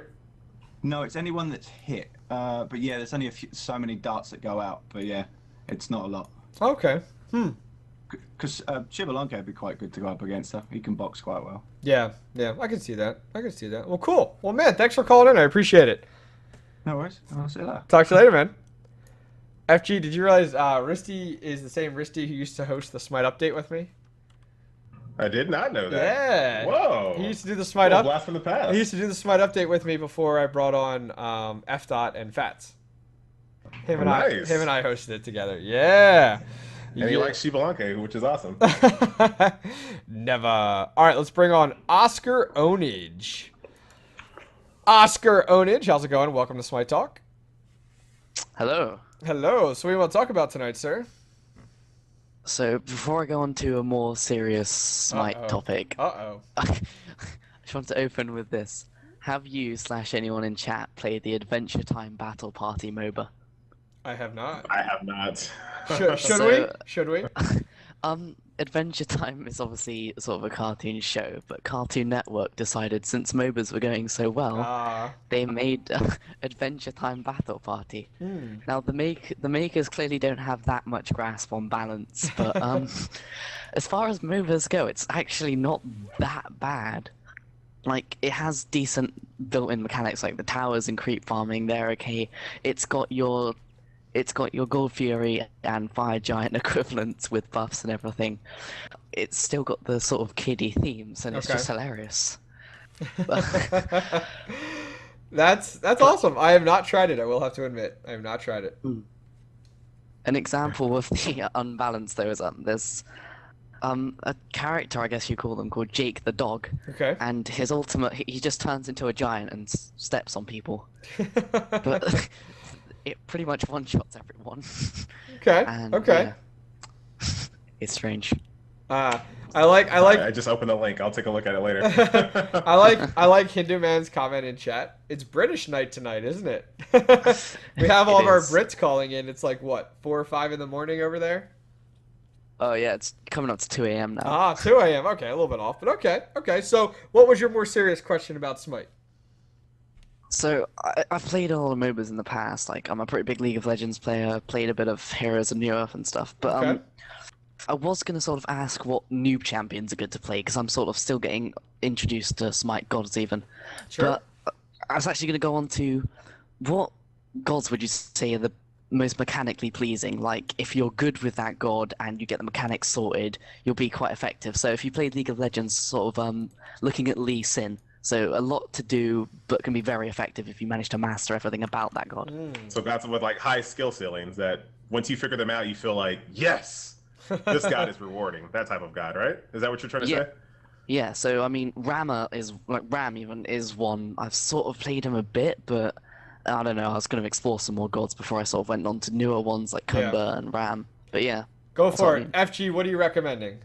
No, it's anyone that's hit. But yeah, there's only so many darts that go out. But yeah, it's not a lot. Okay. Because Shibalonke would be quite good to go up against her. He can box quite well. Yeah, I can see that. Well, cool. Well, man, thanks for calling in. I appreciate it. No worries. I'll see you later. Talk to you later, man. FG, did you realize Risty is the same Risty who used to host the Smite update with me? I did not know that. Yeah. Whoa. He used to do the Smite blast from the past. He used to do the Smite update with me before I brought on F. and Fats. Him and I hosted it together. Yeah. And he likes Shibalonke, which is awesome. Never. All right, let's bring on Oscar Onage. Oscar Onage, how's it going? Welcome to Smite Talk. Hello. Hello. So what do you want to talk about tonight, sir? So before I go on to a more serious Smite topic, I just want to open with this. Have you / anyone in chat played the Adventure Time Battle Party MOBA? I have not. I have not. Should we? Adventure Time is obviously sort of a cartoon show, but Cartoon Network decided since MOBAs were going so well, they made Adventure Time Battle Party. Now the makers clearly don't have that much grasp on balance, but as far as MOBAs go, it's actually not that bad. Like, it has decent built-in mechanics, like the towers and creep farming, they're okay. It's got your Gold Fury and Fire Giant equivalents with buffs and everything. It's still got the sort of kiddie themes, and it's just hilarious. That's awesome. I have not tried it. I will have to admit, I have not tried it. An example of the unbalance though is there's a character, I guess you call them, called Jake the dog. Okay. And his ultimate, he just turns into a giant and steps on people. But it pretty much one-shots everyone. Okay. And, okay. Yeah, it's strange. I like. I just opened the link. I'll take a look at it later. I like Hindu Man's comment in chat. It's British night tonight, isn't it? We have all of our Brits calling in. It's like what, 4 or 5 in the morning over there? Oh yeah, it's coming up to 2 a.m. now. 2 a.m. Okay, a little bit off, but okay. So, what was your more serious question about Smite? So, I've played a lot of MOBAs in the past. Like, I'm a pretty big League of Legends player, played a bit of Heroes of New Earth and stuff. But I was going to sort of ask what noob champions are good to play, because I'm sort of still getting introduced to Smite gods even. Sure. But I was actually going to go on to what gods would you say are the most mechanically pleasing? Like, if you're good with that god and you get the mechanics sorted, you'll be quite effective. So if you played League of Legends, sort of looking at Lee Sin, so a lot to do, but can be very effective if you manage to master everything about that god. So gods with like high skill ceilings that once you figure them out, you feel like, yes, this god is rewarding. That type of god, right? Is that what you're trying to say? Yeah, so I mean, Rama is, like, Ram even is one. I've sort of played him a bit, but I don't know, I was going to explore some more gods before I sort of went on to newer ones like Kumba and Ram. But yeah. Go for it. FG, what are you recommending?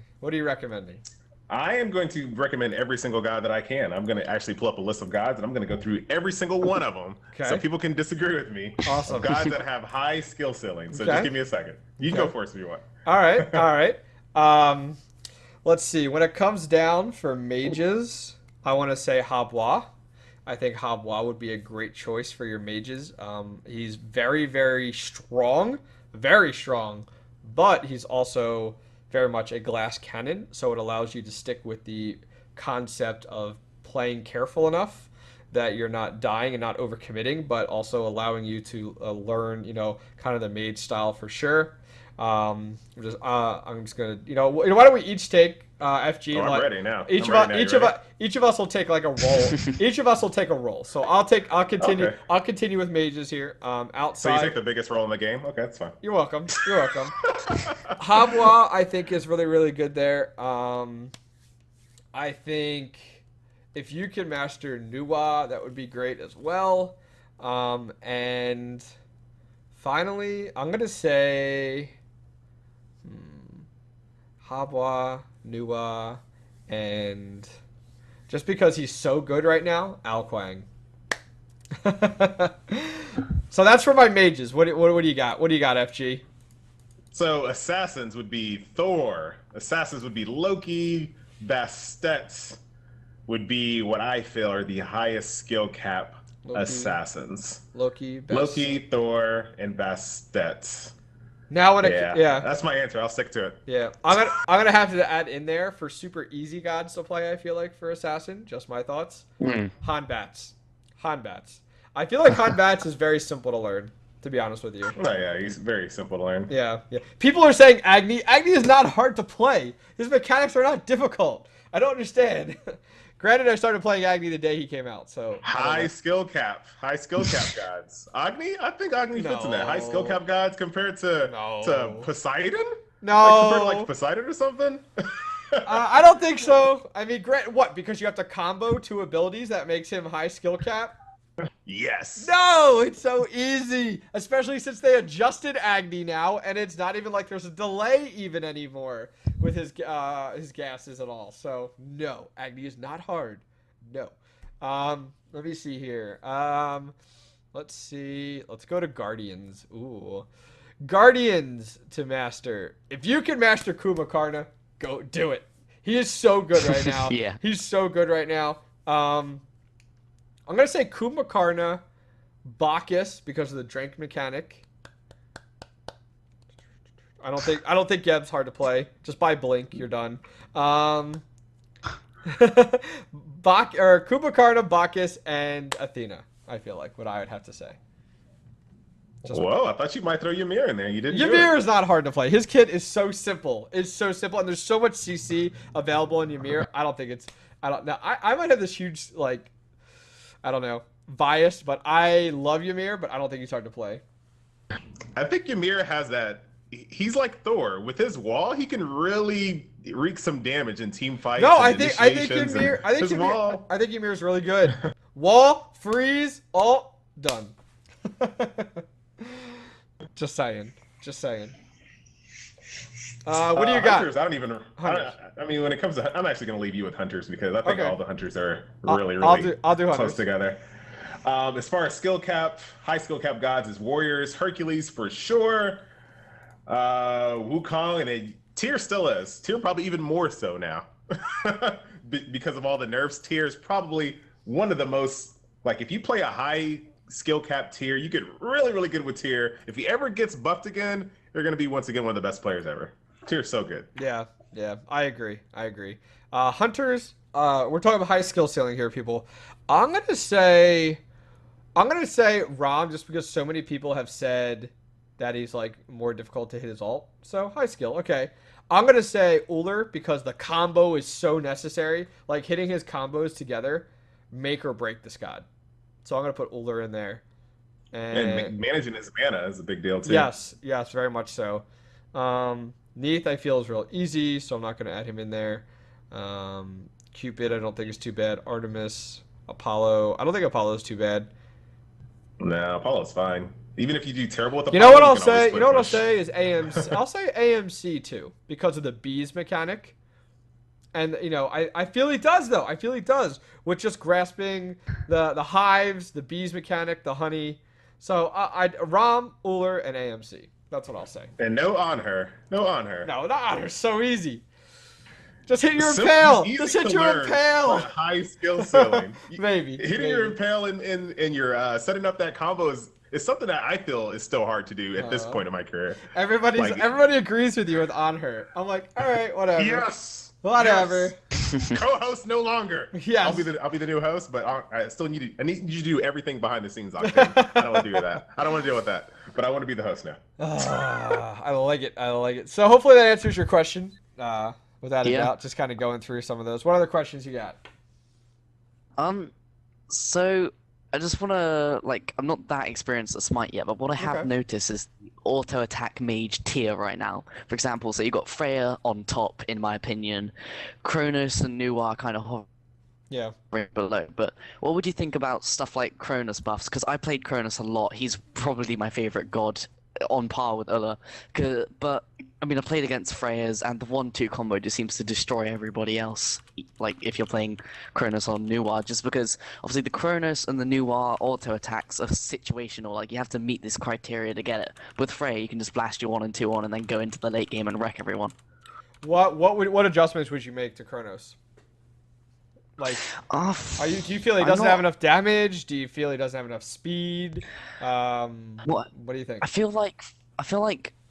I am going to recommend every single god that I can. I'm going to actually pull up a list of gods, and I'm going to go through every single one of them, so people can disagree with me. Awesome. Of gods that have high skill ceilings. So just give me a second. You can go first if you want. All right. Let's see. When it comes down for mages, I want to say Habwa. I think Habwa would be a great choice for your mages. He's very, very strong, but he's also very much a glass cannon, so it allows you to stick with the concept of playing careful enough that you're not dying and not overcommitting, but also allowing you to learn, kind of the mage style for sure. I'm just gonna, why don't we each take FG? I'm ready now. Each of us will take like a roll. Each of us will take a roll. So I'll continue. Okay. I'll continue with mages here. Outside. So you take the biggest role in the game? Okay, that's fine. You're welcome. You're welcome. Habwa, I think, is really, really good there. I think if you can master Nuwa, that would be great as well. And finally, I'm gonna say Habwa, Nuwa, and just because he's so good right now, Al Quang. So that's for my mages. What do you got? What do you got, FG? So assassins would be Thor. Assassins would be Loki. Bastet would be what I feel are the highest skill cap assassins. Loki, Thor, and Bastet. Now that's my answer. I'll stick to it. Yeah, I'm gonna have to add in there for super easy gods to play. I feel like for assassin, just my thoughts. Han Bats. I feel like Han Bats is very simple to learn. To be honest with you. Oh yeah, he's very simple to learn. Yeah. People are saying Agni. Agni is not hard to play. His mechanics are not difficult. I don't understand. Granted, I started playing Agni the day he came out, so high skill cap gods. Agni, I think Agni fits in that. High skill cap gods compared to Poseidon. No, like compared to like Poseidon or something. I don't think so. I mean, what? Because you have to combo 2 abilities that makes him high skill cap. Yes. No, it's so easy, especially since they adjusted Agni now, and it's not even like there's a delay even anymore with his gases at all. So no, Agni is not hard. No. Let me see here. Let's see. Let's go to Guardians. Ooh, Guardians to master. If you can master Kumakarna, go do it. He is so good right now. Yeah. He's so good right now. I'm gonna say Kumakarna, Bacchus because of the drink mechanic. I don't think Geb's hard to play. Just buy Blink, you're done. Kumakarna, Bacchus, and Athena. I feel like what I would have to say. Whoa! I thought you might throw Ymir in there. You didn't. Ymir is not hard to play. His kit is so simple. It's so simple, and there's so much CC available in Ymir. I don't know. I might have this huge I don't know, bias, but I love Ymir, but I don't think he's hard to play. I think Ymir has that. He's like Thor. With his wall, he can really wreak some damage in team fights. No, I think Ymir is really good. Wall, freeze, all done. Just saying. What do you got? Hunters, I mean, when it comes to, I'm actually going to leave you with hunters because I think all the hunters are really I'll do close hunters together. As far as skill cap, high skill cap gods is warriors, Hercules for sure, Wukong, and then Tyr still is. Tyr probably even more so now because of all the nerfs. Tyr is probably one of the most, like, if you play a high skill cap Tyr, you get really, really good with Tyr. If he ever gets buffed again, you're going to be once again one of the best players ever. Tyr's so good. Yeah, I agree. Hunters, we're talking about high skill ceiling here, people. I'm gonna say Rom, just because so many people have said that he's like more difficult to hit his ult. So high skill, okay. I'm gonna say Uller because the combo is so necessary. Like hitting his combos together, make or break this god. So I'm gonna put Uller in there. And managing his mana is a big deal too. Yes, very much so. Neath, I feel, is real easy, so I'm not going to add him in there. Cupid, I don't think is too bad. Artemis, Apollo. I don't think Apollo is too bad. No, Apollo's fine. Even if you do terrible with Apollo, you know what I'll say? You know what I'll say is AMC. I'll say AMC too because of the bees mechanic. And I feel he does though. I feel he does with just grasping the hives, the bees mechanic, the honey. So Rom, Uller, and AMC. That's what I'll say. And no on her. No, not on her. So easy. Just hit your impale. Just hit your impale. High skill ceiling. Maybe. Hitting your impale in your setting up that combo is something that I feel is still hard to do at this point in my career. Everybody agrees with you with on her. I'm like, all right, whatever. Yes. Whatever. Yes. Co-host no longer. Yes. I'll be the new host, but I still need you to do everything behind the scenes, Octane. I don't want to do that. I don't want to deal with that. But I want to be the host now. I like it. I like it. So hopefully that answers your question. Without a doubt. Just kind of going through some of those. What other questions you got? So I just want to, like, I'm not that experienced at Smite yet, but what I have noticed is the auto attack mage tier right now. For example, so you got Freya on top, in my opinion. Kronos and Nuwa kind of below. But what would you think about stuff like Kronos buffs? Because I played Kronos a lot. He's probably my favorite god, on par with Ulla. But I mean, I played against Freya's, and the 1-2 combo just seems to destroy everybody else. Like if you're playing Kronos on Nuwa, just because obviously the Kronos and the Nuwa auto attacks are situational. Like you have to meet this criteria to get it. With Freya, you can just blast your 1 and 2 on, and then go into the late game and wreck everyone. What adjustments would you make to Kronos? Like, do you feel he doesn't have enough damage? Do you feel he doesn't have enough speed? What do you think? I feel like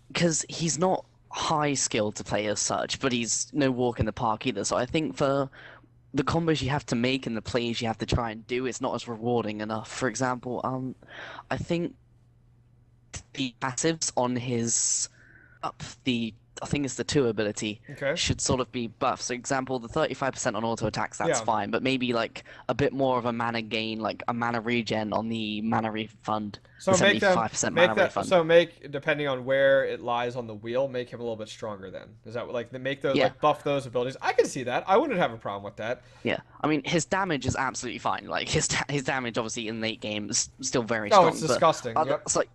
because he's not high skill to play as such, but he's no walk in the park either. So I think for the combos you have to make and the plays you have to try and do, it's not as rewarding enough. For example, I think the passives on his I think it's the 2 ability should sort of be buffed. So example, the 35% on auto attacks, that's fine, but maybe like a bit more of a mana gain, like a mana regen on the mana refund. So make 75% mana refund. So depending on where it lies on the wheel, make him a little bit stronger then. Is that like make those like buff those abilities? I can see that. I wouldn't have a problem with that. Yeah. I mean, his damage is absolutely fine. Like his damage obviously in late game is still very strong. Oh, it's disgusting. It's like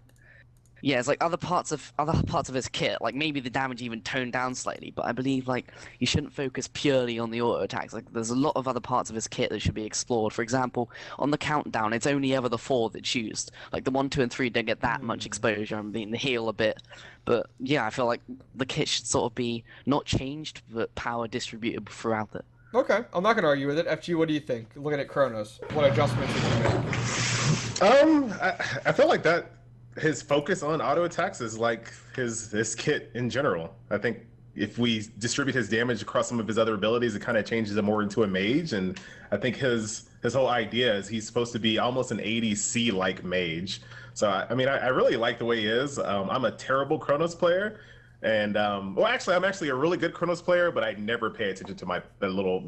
it's like other parts of his kit, like maybe the damage even toned down slightly, but I believe like you shouldn't focus purely on the auto attacks. Like there's a lot of other parts of his kit that should be explored. For example, on the countdown, it's only ever the 4 that's used. Like the 1, 2, and 3 don't get that much exposure. I mean, the heal a bit, but yeah, I feel like the kit should sort of be not changed, but power distributed throughout it. Okay, I'm not gonna argue with it. FG, what do you think? Looking at Kronos, what adjustments would you make? I feel like that. His focus on auto attacks is like his kit in general. I think if we distribute his damage across some of his other abilities, it kind of changes him more into a mage. And I think his whole idea is he's supposed to be almost an ADC like mage. So I mean, I really like the way he is. I'm a terrible Kronos player. And well, actually, I'm actually a really good Kronos player, but I never pay attention to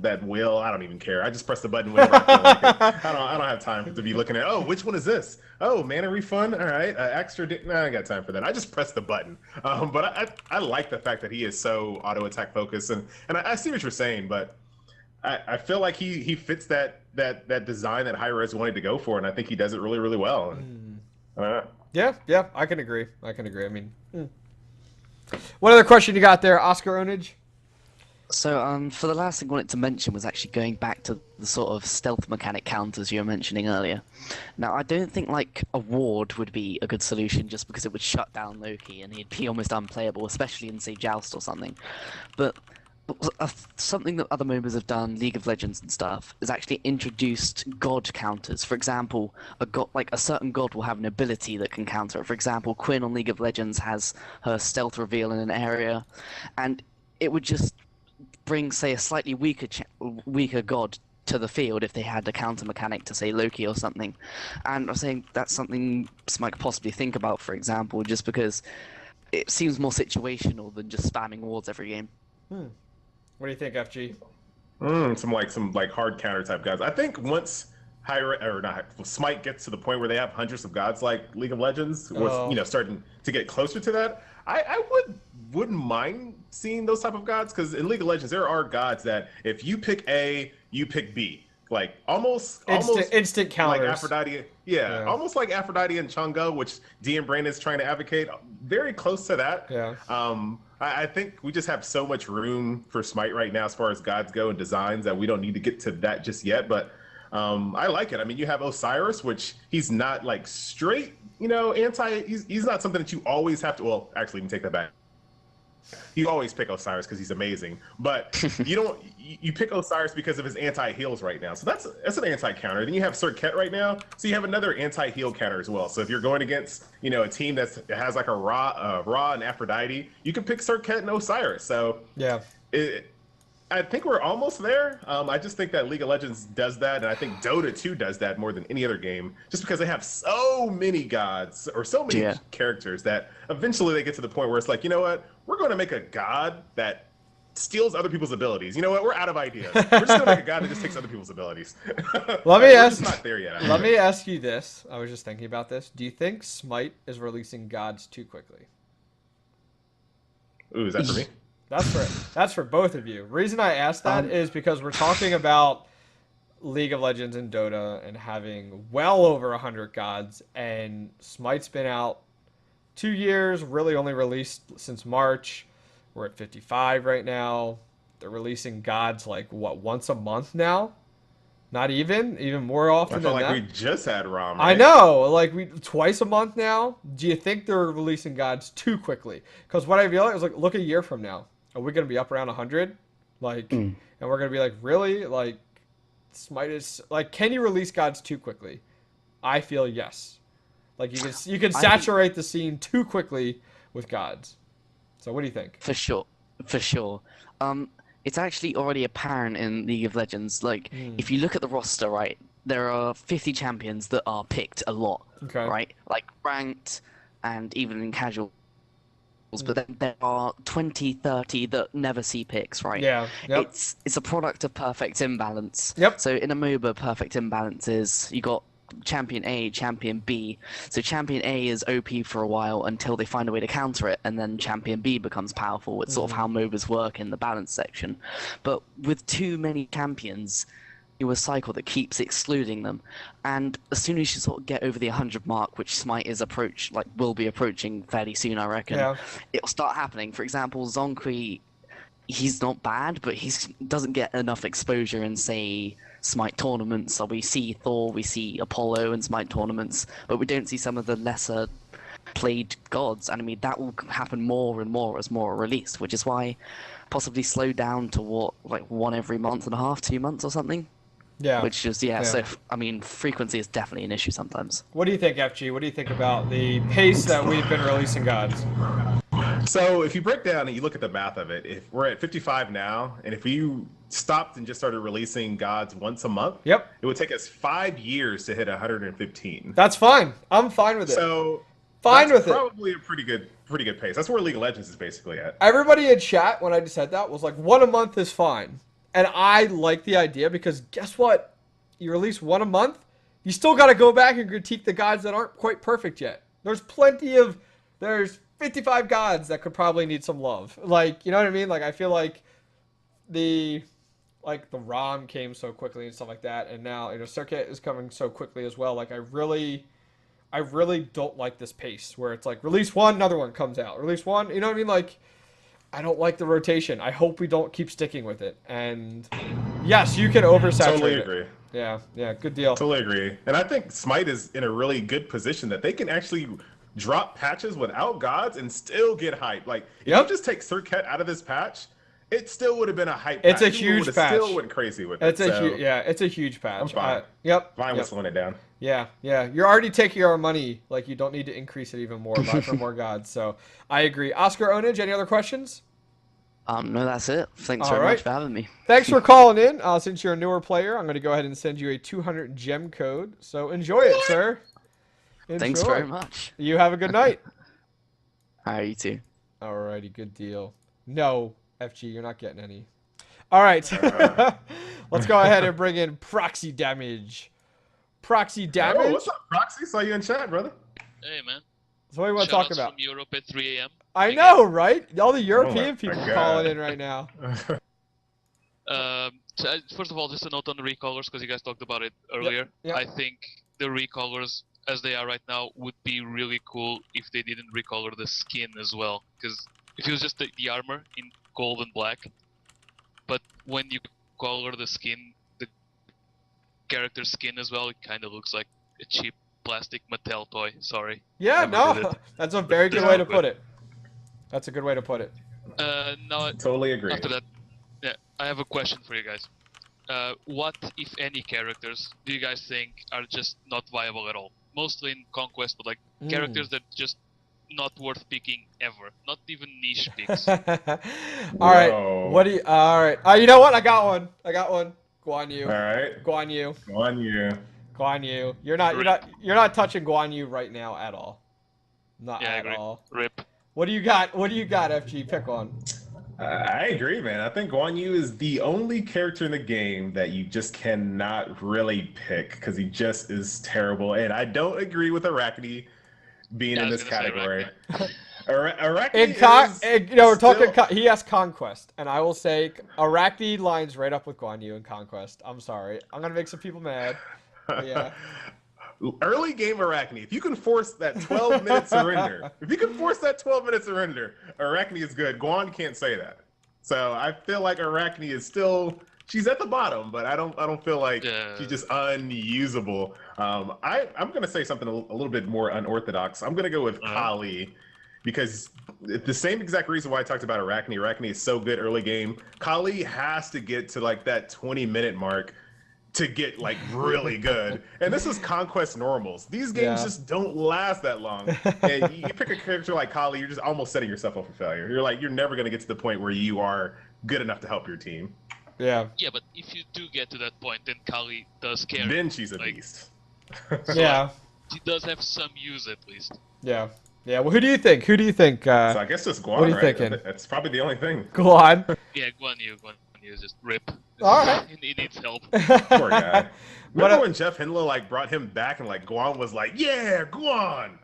that wheel. I don't even care. I just press the button whenever I feel like it. I don't have time to be looking at. Oh, which one is this? Oh, mana refund. All right, extra. Nah, I got time for that. I just press the button. But I like the fact that he is so auto attack focused, and I see what you're saying, but I feel like he fits that design that Hi-Rez wanted to go for, and I think he does it really really well. And, yeah, I can agree. I mean. What other question you got there, Oscar Onage? So, for the last thing I wanted to mention was actually going back to the sort of stealth mechanic counters you were mentioning earlier. Now, I don't think, like, a ward would be a good solution just because it would shut down Loki and he'd be almost unplayable, especially in, say, Joust or something. But something that other MOBAs have done, League of Legends and stuff, is actually introduced god counters. For example, a certain god will have an ability that can counter it. For example, Quinn on League of Legends has her stealth reveal in an area, and it would just bring, say, a slightly weaker god to the field if they had a counter mechanic to, say, Loki or something. And I'm saying that's something Smite could possibly think about, for example, just because it seems more situational than just spamming wards every game. What do you think, FG? Some hard counter type guys. I think once Smite gets to the point where they have hundreds of gods like League of Legends, with starting to get closer to that, I wouldn't mind seeing those type of gods, because in League of Legends there are gods that if you pick A, you pick B. Like almost instant counters. Like Aphrodite, almost like Aphrodite and Chang'e, which DM Brain is trying to advocate. Very close to that. Yeah. I think we just have so much room for Smite right now as far as gods go and designs that we don't need to get to that just yet. But I like it. I mean, you have Osiris, which he's not like straight, anti. He's not something that you always have to. Well, actually, let me take that back. You always pick Osiris because he's amazing, but you pick Osiris because of his anti-heals right now. So that's an anti-counter. Then you have Serket right now, so you have another anti-heal counter as well. So if you're going against a team that has like a Ra and Aphrodite, you can pick Serket and Osiris. So yeah, I think we're almost there. I just think that League of Legends does that, and I think Dota 2 does that more than any other game, just because they have so many gods or so many characters that eventually they get to the point where it's like, you know what, we're going to make a god that steals other people's abilities. You know what, we're out of ideas. We're just going to make a god that just takes other people's abilities. Let me ask. We're just not there yet. Let me ask you this. I was just thinking about this. Do you think Smite is releasing gods too quickly? Ooh, is that for me? That's for both of you. Reason I asked that is because we're talking about League of Legends and Dota and having well over 100 gods, and Smite's been out 2 years, really only released since March. We're at 55 right now. They're releasing gods like what, once a month now? Not even more often than that. I feel like we just had Rama. Right? I know, like we twice a month now. Do you think they're releasing gods too quickly? Because what I feel like is like, look a year from now. Are we going to be up around 100? Like, and we're going to be like, really? Like, Smite is like, can you release gods too quickly? I feel yes. Like you can saturate the scene too quickly with gods. So what do you think? For sure. It's actually already apparent in League of Legends. Like, if you look at the roster, right, there are 50 champions that are picked a lot, right? Like ranked and even in casual. But then there are 20, 30 that never see picks, right? Yeah. Yep. It's a product of perfect imbalance. Yep. So in a MOBA, perfect imbalance is you got champion A, champion B. So champion A is OP for a while until they find a way to counter it, and then champion B becomes powerful. It's sort of how MOBAs work in the balance section. But with too many champions, a cycle that keeps excluding them, and as soon as you sort of get over the 100 mark, which Smite is will be approaching fairly soon, I reckon, it'll start happening. For example, Zonkri, he's not bad, but he doesn't get enough exposure in, say, Smite tournaments. So we see Thor, we see Apollo in Smite tournaments, but we don't see some of the lesser played gods, and I mean that will happen more and more as more are released, which is why possibly slow down to what, like one every month and a half, 2 months or something. Yeah. Which is, so, I mean, frequency is definitely an issue sometimes. What do you think, FG? What do you think about the pace that we've been releasing gods? So if you break down and you look at the math of it, if we're at 55 now, and if you stopped and just started releasing gods once a month, it would take us 5 years to hit 115. That's fine. I'm fine with it. So probably a pretty good pace. That's where League of Legends is basically at. Everybody in chat, when I just said that, was like, one a month is fine. And I like the idea because guess what? You release one a month, you still got to go back and critique the gods that aren't quite perfect yet. There's 55 gods that could probably need some love. Like, you know what I mean? Like, I feel like the ROM came so quickly and stuff like that. And now, Circuit is coming so quickly as well. Like, I really don't like this pace where it's like, release one, another one comes out. Release one, you know what I mean? Like, I don't like the rotation. I hope we don't keep sticking with it. And yes, you can oversaturate Totally agree. Yeah, good deal. Totally agree. And I think Smite is in a really good position that they can actually drop patches without gods and still get hype. Like, if you just take Circuit out of this patch, it still would have been a hype patch. It's a huge patch. Still went crazy with it. It's a huge patch. I'm fine. Fine with slowing it down. Yeah. You're already taking our money. Like, you don't need to increase it even more for more gods. So, I agree. Oscar Onage, any other questions? No, that's it. Thanks very much for having me. Thanks for calling in. Since you're a newer player, I'm going to go ahead and send you a 200 gem code. So, enjoy it, sir. Thanks very much. You have a good night. All right, you too. Alrighty, good deal. No, FG, you're not getting any. All right. Let's go ahead and bring in proxy damage. Proxy damage? Oh, what's up, Proxy? Saw you in chat, brother. Hey, man. So what do you want to talk about? From Europe at 3 a.m. I know, right? All the European people calling in right now. First of all, just a note on the recolors, because you guys talked about it earlier. Yep. I think the recolors, as they are right now, would be really cool if they didn't recolor the skin as well. Because if it was just the armor in gold and black, but when you color the skin, the character skin as well, it kind of looks like a cheap plastic Mattel toy. Sorry. Yeah, no, that's a very good way to put it. That's a good way to put it. Now, totally agree. After that, I have a question for you guys. What, if any, characters do you guys think are just not viable at all? Mostly in Conquest, but like characters that just not worth picking ever. Not even niche picks. All right. What do you? All right. You know what? I got one. Guan Yu. All right. Guan Yu. Guan Yu. Guan Yu. You're not touching Guan Yu right now at all. Not Yeah, at I agree. all. Rip. What do you got? FG? Pick one. I agree, man. I think Guan Yu is the only character in the game that you just cannot really pick because he just is terrible. And I don't agree with Arachne being in this category. Arachne we're talking. He has Conquest, and I will say Arachne lines right up with Guan Yu in Conquest. I'm sorry, I'm gonna make some people mad. Yeah. Early game Arachne. If you can force that 12-minute surrender, Arachne is good. Guan can't say that. So I feel like Arachne is still. She's at the bottom, but I don't feel like she's just unusable. I'm gonna say something a little bit more unorthodox. I'm gonna go with Kali, because the same exact reason why I talked about Arachne. Arachne is so good early game. Kali has to get to like that 20-minute mark to get like really good. And this is Conquest normals. These games just don't last that long. And you pick a character like Kali, you're just almost setting yourself up for failure. You're never gonna get to the point where you are good enough to help your team. Yeah. Yeah, but if you do get to that point, then Kali does carry. Then she's a beast. Yeah. She does have some use at least. Yeah. Yeah. Well, who do you think? So I guess just Guan. What are you thinking? That's probably the only thing. Guan. Yeah, Guan Yu is just rip. All right. He needs help. Poor guy. Remember when Jeff Hindler like brought him back and like Guan was like, "Yeah, Guan."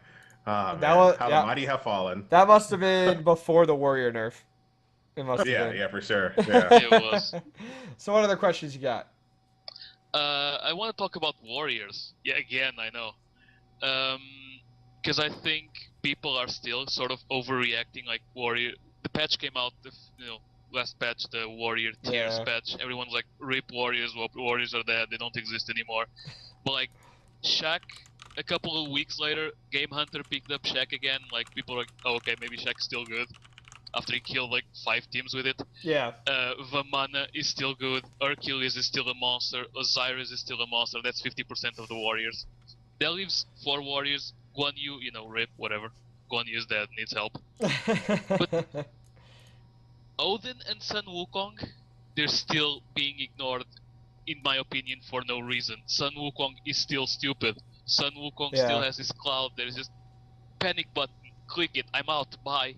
How the mighty have fallen. That must have been before the Warrior nerf. It must have been. Yeah, for sure. Yeah. It was. So what other questions you got? I want to talk about Warriors. Yeah, again, I know. Because I think people are still sort of overreacting. Like Warrior, the patch came out, last patch, the Warrior tiers patch. Everyone's like, "Rip Warriors, Warriors are dead. They don't exist anymore." But like, Shaq, a couple of weeks later, Game Hunter picked up Shaq again. Like people are like, "Oh, okay, maybe Shaq's still good." After he killed like 5 teams with it. Yeah. Vamana is still good. Hercules is still a monster. Osiris is still a monster. That's 50% of the Warriors. That leaves 4 Warriors. Guan Yu, rip, whatever. Guan Yu is dead, needs help. But Odin and Sun Wukong, they're still being ignored, in my opinion, for no reason. Sun Wukong is still stupid. Sun Wukong still has his cloud. There's just panic button. Click it. I'm out. Bye.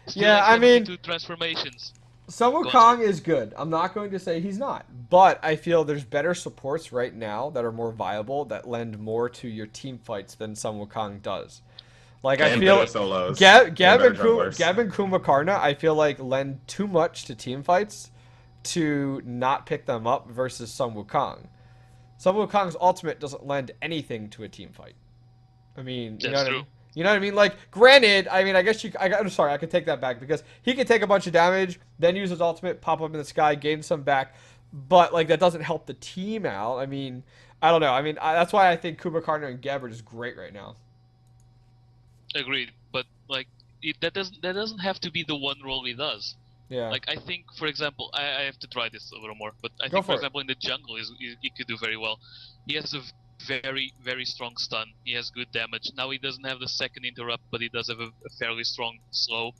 Still I mean, 2 transformations. Sun Wukong is good. I'm not going to say he's not, but I feel there's better supports right now that are more viable, that lend more to your team fights than Sun Wukong does. Like I feel Gab and Kumakarna, I feel like lend too much to team fights to not pick them up versus Sun Wukong. Sun Wukong's ultimate doesn't lend anything to a team fight. I mean, you know what I mean? You know what I mean? Like, granted, I mean, I guess I'm sorry, I could take that back because he can take a bunch of damage, then use his ultimate, pop up in the sky, gain some back, but like that doesn't help the team out. I mean, I don't know. I mean, that's why I think Kumakarna and Gab are just great right now. Agreed, but like that doesn't have to be the one role he does. Yeah. Like I think, for example, I have to try this a little more, but I think, for example, in the jungle, he could do very well. He has a very, very strong stun. He has good damage. Now he doesn't have the second interrupt, but he does have a fairly strong slow.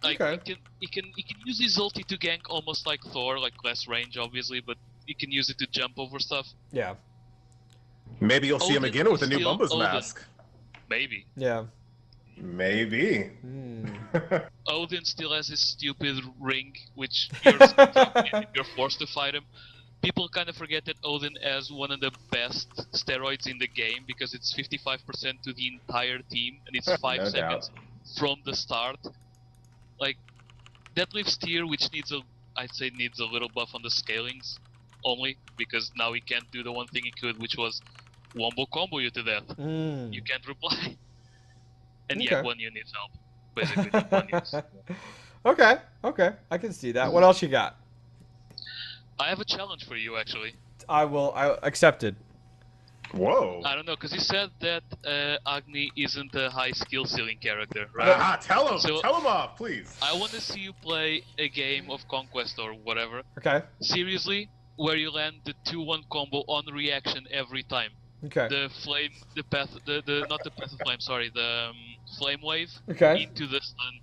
Like he can use his ulti to gank almost like Thor, like less range obviously, but he can use it to jump over stuff. Yeah. Maybe you'll see him again with a new Bumba's mask. Maybe. Yeah. Maybe. Odin still has his stupid ring, which you're forced to fight him. People kind of forget that Odin has one of the best steroids in the game because it's 55% to the entire team and it's 5 seconds from the start. Like, that leaves Tyr, which I'd say needs a little buff on the scalings only because now he can't do the one thing he could, which was wombo combo you to death. You can't reply. And yeah, Guan Yu needs help. Basically, Guan Yu's. Okay, I can see that. What else you got? I have a challenge for you, actually. I accepted. Whoa. I don't know, because you said that Agni isn't a high skill ceiling character, right? Tell him off, please. I want to see you play a game of Conquest or whatever. Okay. Seriously, where you land the 2-1 combo on reaction every time. Okay. the flame, the path, the not the path of flame, sorry, the flame wave Okay. into the stun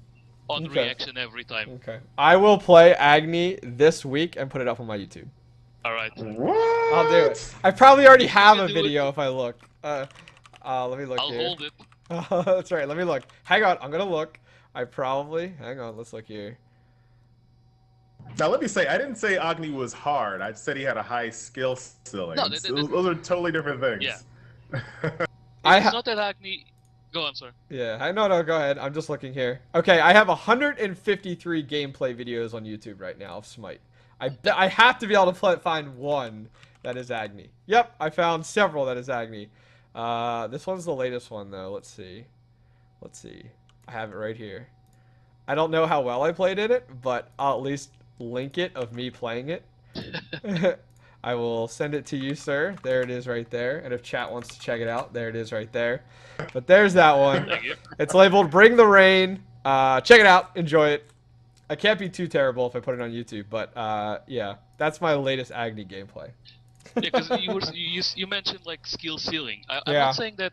on Okay. reaction every time. Okay. I will play Agni this week and put it up on my YouTube. All right. What? I'll do it. I probably already If you have can a do video it, if I look. Let me look I'll here. hold it. That's right. Let me look. Hang on. I'm gonna look. Hang on. Let's look here. Now let me say, I didn't say Agni was hard. I said he had a high skill ceiling. No, Those are totally different things. Yeah. I It's not that Agni. Go on, sir. Yeah, no, go ahead. I'm just looking here. Okay, I have 153 gameplay videos on YouTube right now of Smite. I have to be able to find one that is Agni. Yep, I found several that is Agni. This one's the latest one though. Let's see. I have it right here. I don't know how well I played in it, but I'll at least link it of me playing it. I will send it to you, sir. There it is right there. And if chat wants to check it out, there it is right there. But there's that one. Thank you. It's labeled Bring the Rain. Check it out. Enjoy it. I can't be too terrible if I put it on YouTube, but yeah, that's my latest Agni gameplay. Yeah, because you mentioned like skill ceiling. I'm Yeah. not saying that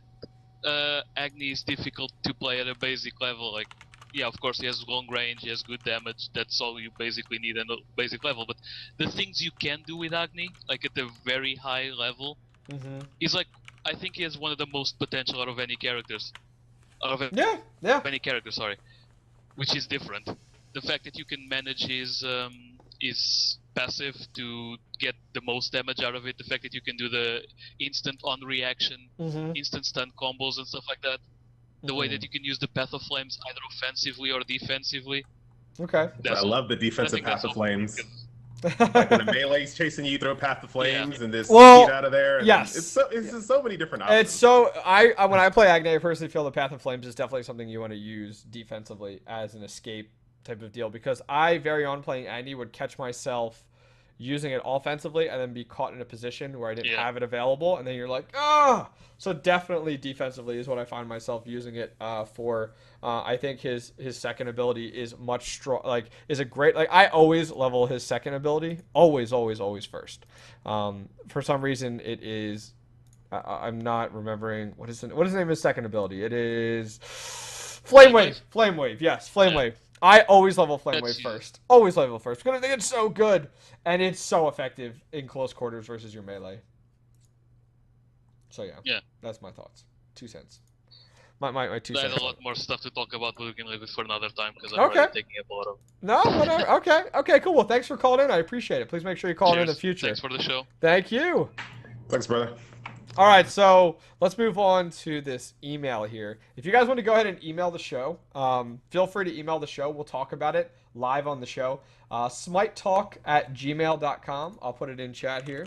Agni is difficult to play at a basic level. Like, yeah, of course he has long range, he has good damage. That's all you basically need at a basic level. But the things you can do with Agni, like at a very high level, is like I think he has one of the most potential out of any characters. Any character, sorry, which is different. The fact that you can manage his passive to get the most damage out of it, the fact that you can do the instant on reaction, instant stun combos and stuff like that, the way that you can use the Path of Flames either offensively or defensively. Okay. I love the defensive Path of Flames. Like when a melee's chasing you, throw Path of Flames and just get out of there. Yes. It's just so many different options. It's so when I play Agni, I personally feel the Path of Flames is definitely something you want to use defensively as an escape type of deal, because I very on playing Agni would catch myself using it offensively and then be caught in a position where I didn't have it available, and then you're like, ah. So definitely defensively is what I find myself using it for. I think his second ability is much strong. Like, is a great. Like, I always level his second ability. Always first. For some reason, it is. I'm not remembering what is the name of his second ability. It is Flame Wave. Flame Wave. Yes, Flame Wave. I always level Flame Wave first. Always level first because I think it's so good and it's so effective in close quarters versus your melee. So yeah, that's my thoughts. 2 cents. My 2 cents. There's a lot more stuff to talk about, but we can leave it for another time because I'm already taking up a lot of. No, whatever. Okay, cool. Well, thanks for calling in. I appreciate it. Please make sure you call in the future. Thanks for the show. Thank you. Thanks, brother. All right, so let's move on to this email here. If you guys want to go ahead and email the show, feel free to email the show. We'll talk about it live on the show. smitetalk@gmail.com. I'll put it in chat here.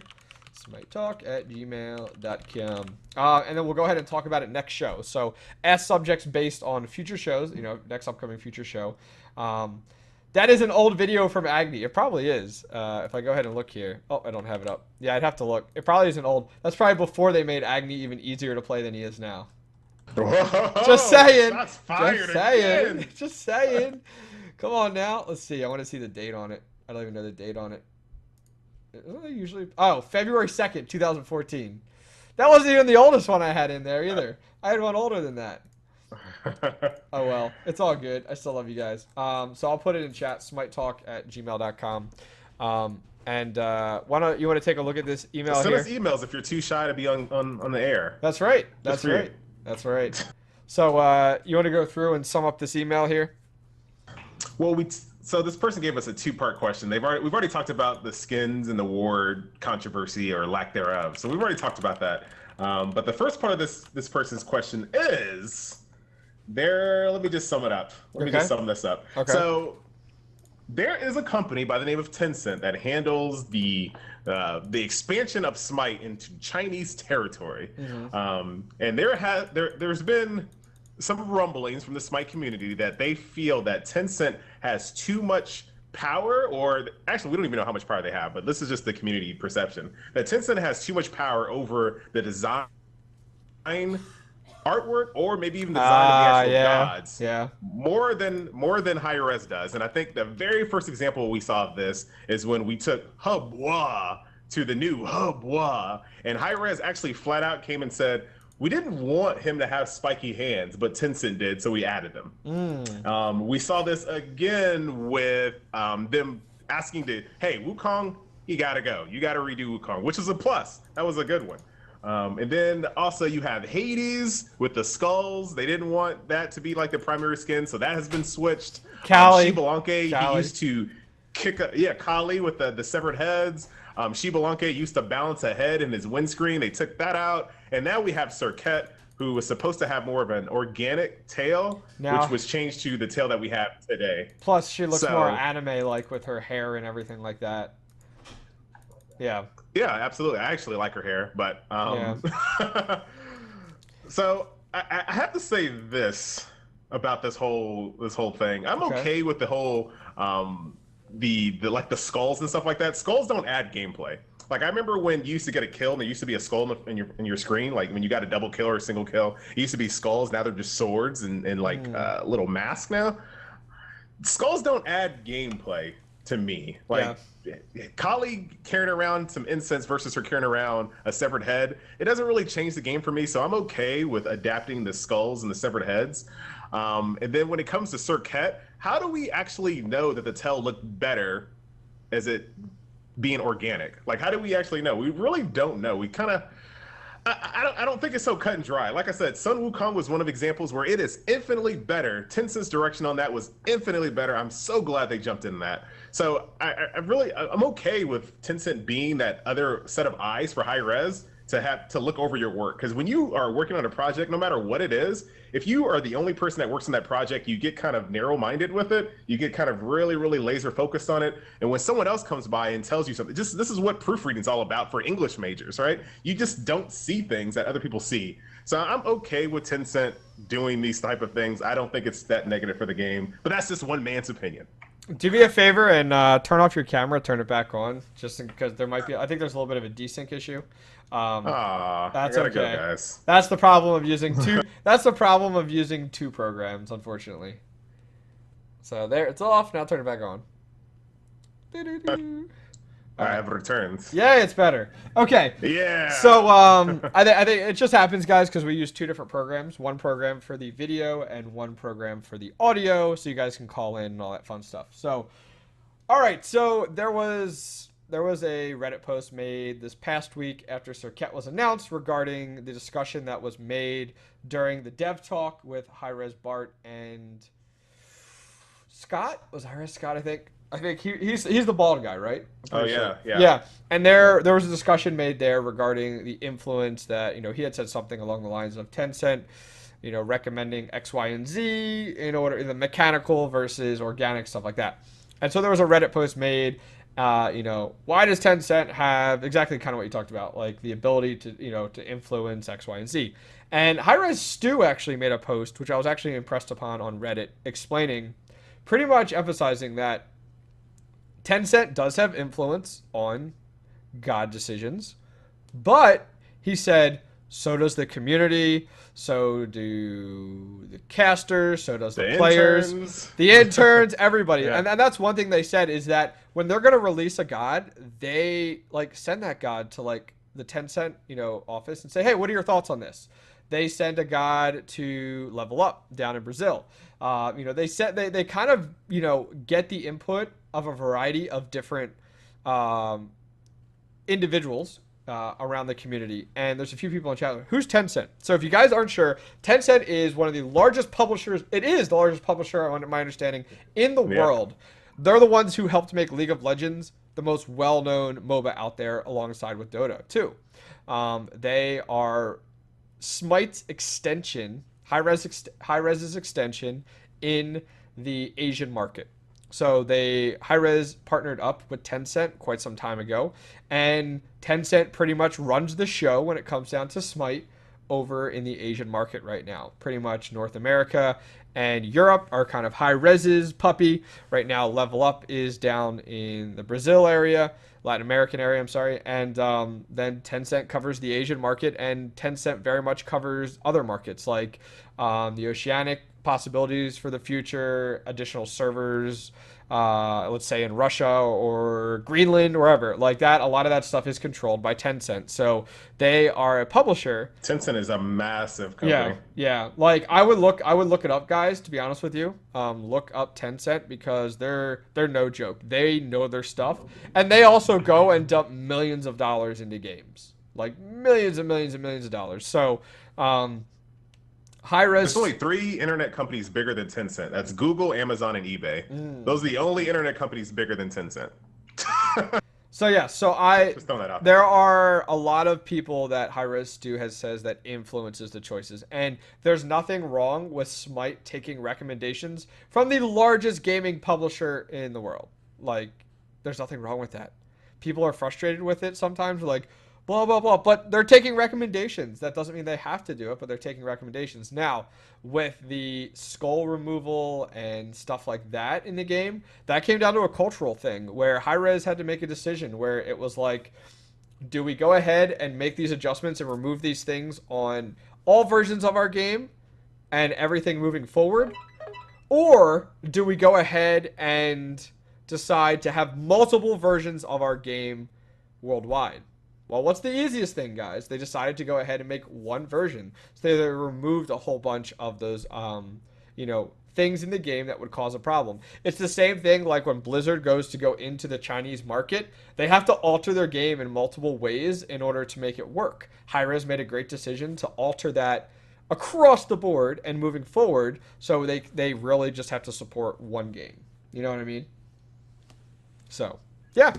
smitetalk@gmail.com. And then we'll go ahead and talk about it next show. So ask subjects based on future shows, next upcoming future show. That is an old video from Agni. It probably is. If I go ahead and look here. Oh, I don't have it up. Yeah, I'd have to look. It probably isn't old. That's probably before they made Agni even easier to play than he is now. Whoa, just saying. Just saying. Come on now. Let's see. I want to see the date on it. I don't even know the date on it. Isn't it usually? Oh, February 2nd, 2014. That wasn't even the oldest one I had in there either. I had one older than that. Oh well, it's all good. I still love you guys. So I'll put it in chat, smitetalk@gmail.com. And why don't you want to take a look at this email Send here? us emails if you're too shy to be on the air. That's right. That's right. So you want to go through and sum up this email here? Well, so this person gave us a 2-part question. We've already talked about the skins and the ward controversy or lack thereof. So we've already talked about that. But the first part of this person's question is let me just sum it up. Let me just sum this up. Okay. So there is a company by the name of Tencent that handles the expansion of Smite into Chinese territory. And there's been some rumblings from the Smite community that they feel that Tencent has too much power, or actually we don't even know how much power they have, but this is just the community perception, that Tencent has too much power over the design, artwork, or maybe even the design of the actual gods. Yeah. More than Hi-Rez does. And I think the very first example we saw of this is when we took Hubwa to the new bois. And Hi-Rez actually flat out came and said, we didn't want him to have spiky hands, but Tencent did, so we added them. We saw this again with them asking hey, Wukong, you gotta go. You gotta redo Wukong, which is a plus. That was a good one. And then also you have Hades with the skulls. They didn't want that to be like the primary skin, so that has been switched. Xbalanque, he used to Kali with the severed heads. Xbalanque used to balance a head in his windscreen. They took that out. And now we have Serket, who was supposed to have more of an organic tail, which was changed to the tail that we have today. Plus, she looks more anime-like with her hair and everything like that. Yeah. Yeah, absolutely. I actually like her hair, but so I have to say this about this whole thing. I'm okay with the whole the skulls and stuff like that. Skulls don't add gameplay. Like, I remember when you used to get a kill and there used to be a skull in your screen, like when you got a double kill or a single kill, it used to be skulls. Now they're just swords and like little masks now. Skulls don't add gameplay to me. Like, Kali carrying around some incense versus her carrying around a severed head, it doesn't really change the game for me. So I'm okay with adapting the skulls and the severed heads. And then when it comes to Serket, how do we actually know that the tail looked better as it being organic? Like, how do we actually know? We really don't know. We kind of, I don't think it's so cut and dry. Like I said, Sun Wukong was one of examples where it is infinitely better. Tencent's direction on that was infinitely better. I'm so glad they jumped in that. So I'm okay with Tencent being that other set of eyes for Hi-Rez to look over your work. Because when you are working on a project, no matter what it is, if you are the only person that works on that project, you get kind of narrow-minded with it. You get kind of really, really laser focused on it. And when someone else comes by and tells you something, this is what proofreading is all about for English majors, right? You just don't see things that other people see. So I'm okay with Tencent doing these type of things. I don't think it's that negative for the game, but that's just one man's opinion. Do me a favor and turn off your camera, turn it back on, just because there might be. I think there's a little bit of a desync issue. That's okay. Go, guys. That's the problem of using two. That's the problem of using two programs, unfortunately. So there, it's off. Now turn it back on. I have returned. Yeah, it's better. Okay. Yeah. So I think it just happens, guys, because we use two different programs. One program for the video and one program for the audio, so you guys can call in and all that fun stuff. So, all right. So there was a Reddit post made this past week after Serket was announced regarding the discussion that was made during the dev talk with Hi-Rez Bart and Scott. Was Hi-Rez Scott? I think he's the bald guy, right? Oh yeah, sure. Yeah. And there was a discussion made there regarding the influence that, he had said something along the lines of Tencent, recommending X, Y, and Z in the mechanical versus organic stuff like that. And so there was a Reddit post made, why does Tencent have exactly kind of what you talked about, like the ability to influence X, Y, and Z. And Hi-Rez Stu actually made a post, which I was actually impressed upon on Reddit, explaining, pretty much emphasizing that Tencent does have influence on God decisions, but he said so does the community, so do the casters, so does the players, the interns, everybody. Yeah. And that's one thing they said is that when they're going to release a God, they send that God to the Tencent, office and say, hey, what are your thoughts on this? They send a God to Level Up down in Brazil. They kind of, get the input of a variety of different individuals around the community. And there's a few people in chat. Who's Tencent? So if you guys aren't sure, Tencent is one of the largest publishers. It is the largest publisher, under my understanding, in the world. They're the ones who helped make League of Legends the most well-known MOBA out there, alongside with Dota, too. They are Smite's extension, Hi-Rez's extension in the Asian market. So Hi-Rez partnered up with Tencent quite some time ago, and Tencent pretty much runs the show when it comes down to Smite over in the Asian market right now. Pretty much North America and Europe are kind of Hi-Rez's puppy. Right now, Level Up is down in the Brazil area, Latin American area, I'm sorry, and then Tencent covers the Asian market, and Tencent very much covers other markets like the Oceanic possibilities for the future, additional servers, let's say in Russia or Greenland, wherever, like that. A lot of that stuff is controlled by Tencent. So they are a publisher. Tencent is a massive Yeah, company. yeah. Like I would look it up, guys, to be honest with you. Look up Tencent because they're no joke. They know their stuff. And they also go and dump millions of dollars into games. Like millions and millions and millions of dollars. So high res. There's only 3 internet companies bigger than Tencent. That's Google, Amazon, and eBay. Those are the only internet companies bigger than Tencent. So yeah, Just throwing that out there are a lot of people that Hi-Res Stu has says that influences the choices, and there's nothing wrong with Smite taking recommendations from the largest gaming publisher in the world. Like, there's nothing wrong with that. People are frustrated with it sometimes, like blah blah blah, but they're taking recommendations. That doesn't mean they have to do it, but they're taking recommendations. Now, with the skull removal and stuff like that in the game, that came down to a cultural thing where Hi-Rez had to make a decision where it was like, do we go ahead and make these adjustments and remove these things on all versions of our game and everything moving forward? Or do we go ahead and decide to have multiple versions of our game worldwide? Well, what's the easiest thing, guys? They decided to go ahead and make one version. So they removed a whole bunch of those, things in the game that would cause a problem. It's the same thing like when Blizzard goes to go into the Chinese market. They have to alter their game in multiple ways in order to make it work. Hi-Rez made a great decision to alter that across the board and moving forward, so they really just have to support one game. You know what I mean? So, yeah.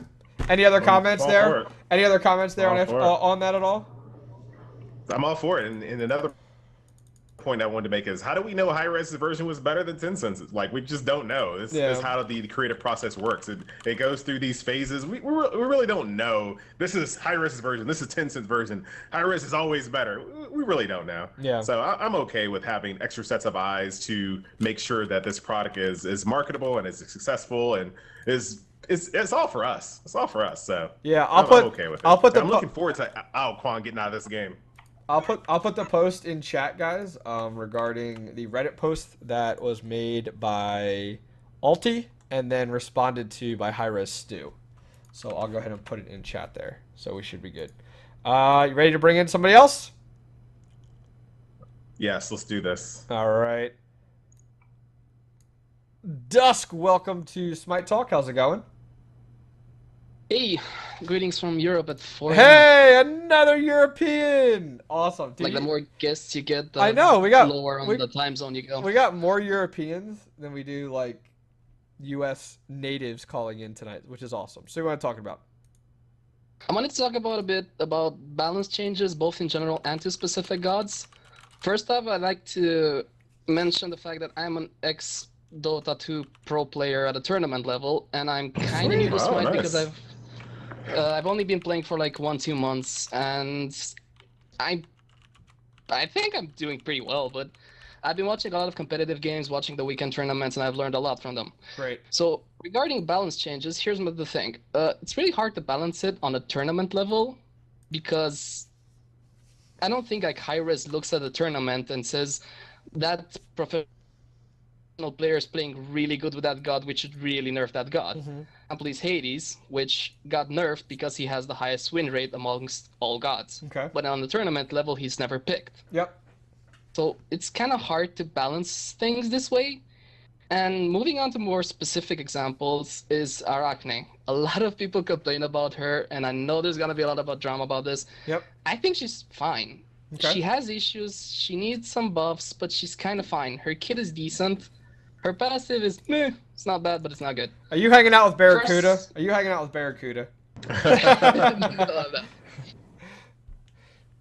Any other comments there? Any other comments there on that at all? I'm all for it. And another point I wanted to make is, how do we know Hi-Rez's version was better than Tencent's? Like, we just don't know. This is how the creative process works. It goes through these phases. We really don't know. This is Hi-Rez's version. This is Tencent's version. Hi-Rez is always better. We really don't know. Yeah. So I'm okay with having extra sets of eyes to make sure that this product is marketable and is successful and is. It's all for us. It's all for us. So yeah, I'm okay with it. I'm looking forward to Quan getting out of this game. I'll put the post in chat, guys, regarding the Reddit post that was made by Alti and then responded to by Hi-Rez Stu. So I'll go ahead and put it in chat there. So we should be good. You ready to bring in somebody else? Yes, let's do this. All right. Dusk, welcome to Smite Talk. How's it going? Hey, greetings from Europe at 4 Hey, another European! Awesome. Like, the more guests you get, the I know, we got lower on the time zone you go. We got more Europeans than we do, like, U.S. natives calling in tonight, which is awesome. So, what are you talking about? I wanted to talk about a bit about balance changes, both in general and to specific gods. First off, I'd like to mention the fact that I'm an ex-Dota 2 pro player at a tournament level, and I'm kind of new to Smite because I've only been playing for like 1-2 months, and I think I'm doing pretty well, but I've been watching a lot of competitive games, watching the weekend tournaments, and I've learned a lot from them. Great. So regarding balance changes, here's the thing. It's really hard to balance it on a tournament level because I don't think like Hi-Rez looks at the tournament and says that professional player is playing really good with that god, we should really nerf that god. Example is Hades, which got nerfed because he has the highest win rate amongst all gods. Okay. But on the tournament level, he's never picked. Yep. So it's kind of hard to balance things this way. And moving on to more specific examples is Arachne. A lot of people complain about her, and I know there's going to be a lot of drama about this. Yep. I think she's fine. Okay. She has issues, she needs some buffs, but she's kind of fine. Her kit is decent. Her passive is meh. It's not bad, but it's not good. Are you hanging out with Barracuda? Are you hanging out with Barracuda? No.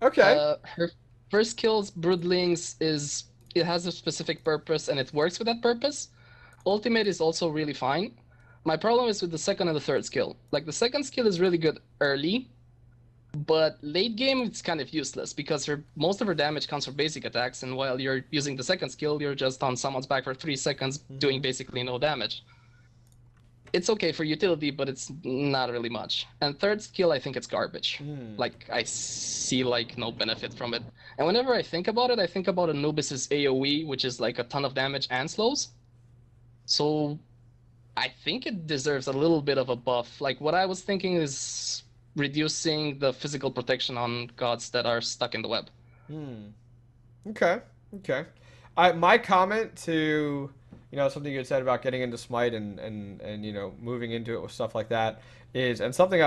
Okay. Her first kills, Broodlings, it has a specific purpose, and it works with that purpose. Ultimate is also really fine. My problem is with the second and the third skill. Like, the second skill is really good early, but late game it's kind of useless because most of her damage comes from basic attacks, and while you're using the second skill, you're just on someone's back for 3 seconds doing basically no damage. It's okay for utility, but it's not really much. And third skill, I think it's garbage. Like, I see like no benefit from it. And whenever I think about it, I think about Anubis's AoE, which is like a ton of damage and slows. So I think it deserves a little bit of a buff. Like, what I was thinking is reducing the physical protection on gods that are stuck in the web. Okay. Okay. My comment to, something you had said about getting into Smite and moving into it with stuff like that is, and something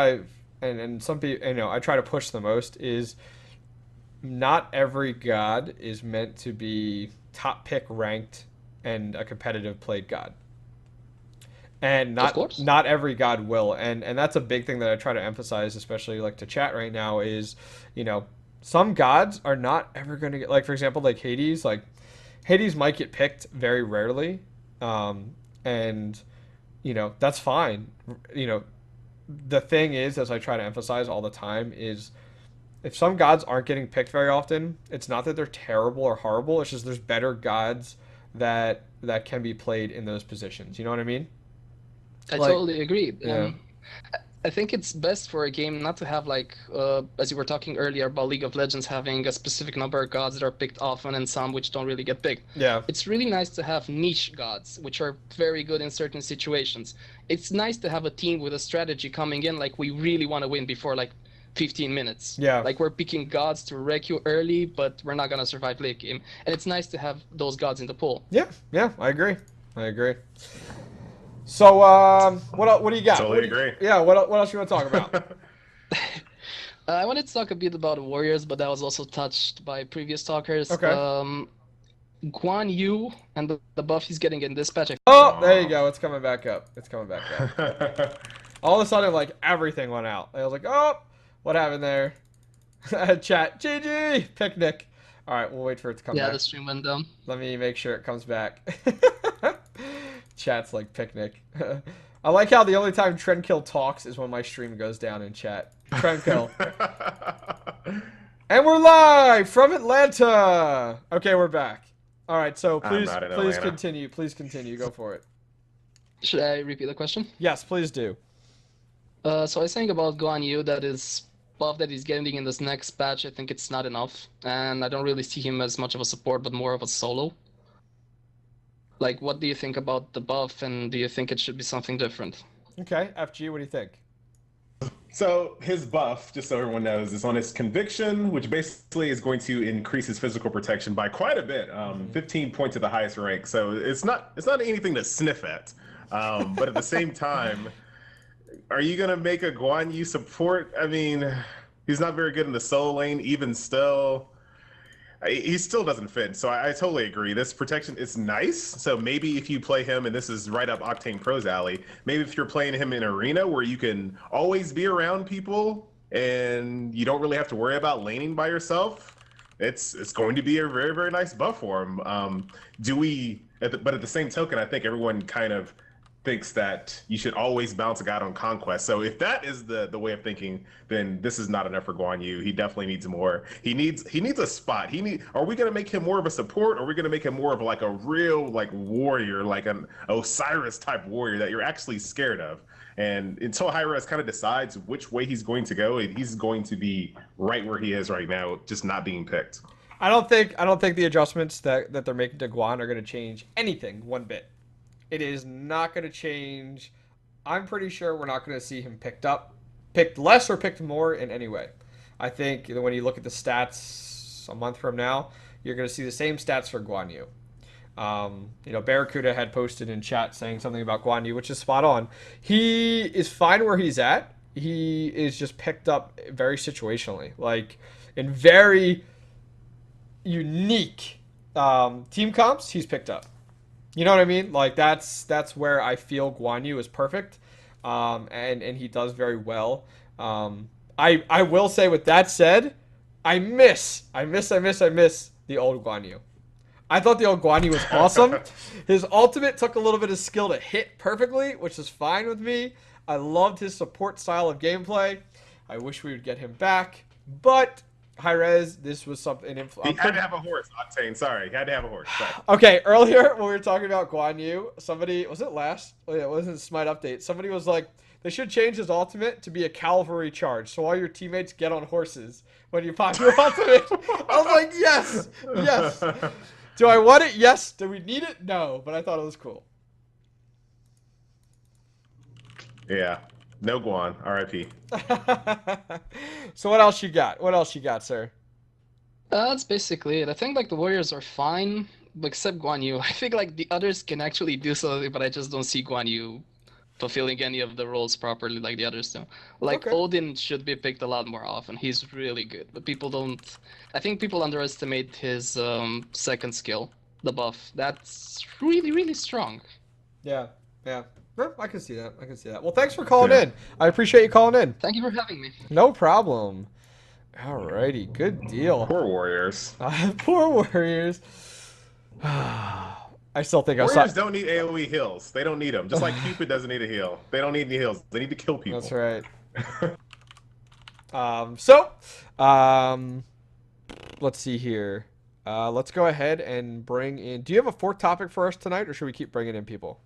and some people, I try to push the most is, not every god is meant to be top pick ranked and a competitive played god. And not every god will. And that's a big thing that I try to emphasize, especially like to chat right now, is, some gods are not ever going to get, like, for example, like Hades might get picked very rarely. And that's fine. The thing is, as I try to emphasize all the time, is if some gods aren't getting picked very often, it's not that they're terrible or horrible. It's just there's better gods that can be played in those positions. You know what I mean? I totally agree. Yeah. I think it's best for a game not to have, like, as you were talking earlier about League of Legends having a specific number of gods that are picked often and some which don't really get picked. Yeah. It's really nice to have niche gods, which are very good in certain situations. It's nice to have a team with a strategy coming in, like, we really want to win before, like, 15 minutes. Yeah. Like, we're picking gods to wreck you early, but we're not going to survive late game. And it's nice to have those gods in the pool. Yeah, I agree. So, what do you got? Totally agree. Yeah, what else you want to talk about? I wanted to talk a bit about Warriors, but that was also touched by previous talkers. Okay. Guan Yu and the buff he's getting in this patch. Oh, there you go. It's coming back up. All of a sudden, like, everything went out. I was like, oh, what happened there? Chat, GG, picnic. All right, we'll wait for it to come back. Yeah, the stream went down. Let me make sure it comes back. Chat's like picnic. I like how the only time Trendkill talks is when my stream goes down in chat. Trendkill. And we're live from Atlanta. Okay, we're back. All right, so please continue. Please continue. Go for it. Should I repeat the question? Yes, please do. So I was saying about Guan Yu that is buff that he's getting in this next patch. I think it's not enough, and I don't really see him as much of a support, but more of a solo. Like, what do you think about the buff, and do you think it should be something different? Okay, FG, what do you think? So his buff, just so everyone knows, is on his conviction, which basically is going to increase his physical protection by quite a bit, 15 points at the highest rank. So it's not anything to sniff at. But at the same time, are you gonna make a Guan Yu support? I mean, he's not very good in the solo lane, even still. He still doesn't fit, so I totally agree. This protection is nice, so maybe if you play him, and this is right up Octane Pro's alley, maybe if you're playing him in Arena where you can always be around people and you don't really have to worry about laning by yourself, it's going to be a very, very nice buff for him. But at the same token, I think everyone kind of thinks that you should always bounce a god on conquest. So if that is the way of thinking, then this is not enough for Guan Yu. He definitely needs more. He needs a spot. Are we gonna make him more of a support, or are we gonna make him more of like a real like warrior, like an Osiris type warrior that you're actually scared of? And until Hi-Rez kind of decides which way he's going to go, he's going to be right where he is right now, just not being picked. I don't think the adjustments that they're making to Guan are gonna change anything one bit. It is not going to change. I'm pretty sure we're not going to see him picked less or picked more in any way. I think when you look at the stats a month from now, you're going to see the same stats for Guan Yu. Barracuda had posted in chat saying something about Guan Yu, which is spot on. He is fine where he's at. He is just picked up very situationally, like in very unique team comps. He's picked up. You know what I mean? Like, that's where I feel Guan Yu is perfect, and he does very well. I will say, with that said, I miss the old Guan Yu. I thought the old Guan Yu was awesome. His ultimate took a little bit of skill to hit perfectly, which is fine with me. I loved his support style of gameplay. I wish we would get him back, but Hi-Rez, this was something. He had to have a horse, Octane. Sorry, he had to have a horse. Sorry. Okay, earlier when we were talking about Guan Yu, somebody, was it last? Oh yeah, it wasn't Smite update. Somebody was like, they should change his ultimate to be a cavalry charge, so all your teammates get on horses when you pop your ultimate. I was like, yes. Do I want it? Yes. Do we need it? No. But I thought it was cool. Yeah. No Guan. R.I.P. So what else you got? What else you got, sir? That's basically it. I think like the Warriors are fine, except Guan Yu. I think like the others can actually do something, but I just don't see Guan Yu fulfilling any of the roles properly like the others do. Like Okay. Odin should be picked a lot more often. He's really good, but people don't. I think people underestimate his second skill, the buff. That's really strong. Yeah. Yeah. Well, I can see that. I can see that. Well, thanks for calling in. I appreciate you calling in. Thank you for having me. No problem. Alrighty, good deal. Poor Warriors. Poor Warriors. I still think Warriors don't need AoE heals. They don't need them. Just like Cupid doesn't need a heal. They don't need any heals. They need to kill people. That's right. Let's see here. Let's go ahead and bring in. Do you have a fourth topic for us tonight, or should we keep bringing in people?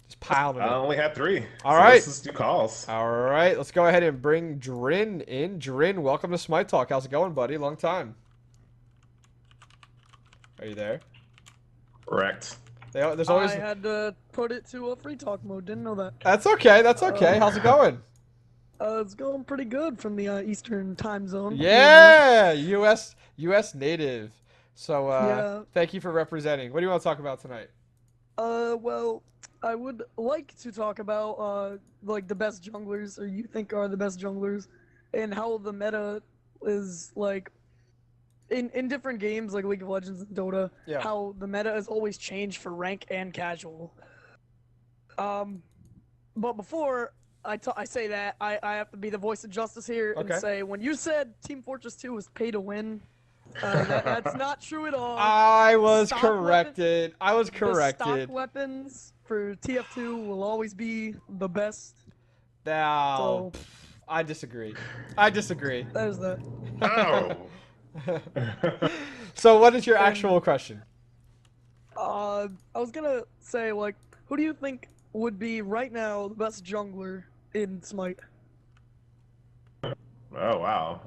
Just pile them in. I only have 3. All right. Let's do calls. All right. Let's go ahead and bring Drin in. Drin, welcome to Smite Talk. How's it going, buddy? Long time. Are you there? Correct. There's always. I had to put it to a free talk mode. Didn't know that. That's okay. That's okay. How's it going? It's going pretty good from the Eastern time zone. Yeah, U.S. native. So Yeah. Thank you for representing. What do you want to talk about tonight? Well, I would like to talk about like the best junglers, or you think are the best junglers, and how the meta is like in different games like League of Legends and Dota. Yeah. How the meta has always changed for rank and casual. But before I say that, I have to be the voice of justice here and say, when you said Team Fortress 2 was pay to win, that's not true at all. I was corrected. The stock weapons for TF2 will always be the best. Now, I disagree. There's that. Oh. So what is your actual question? I was gonna say, like, who do you think would be right now the best jungler in Smite? Oh wow.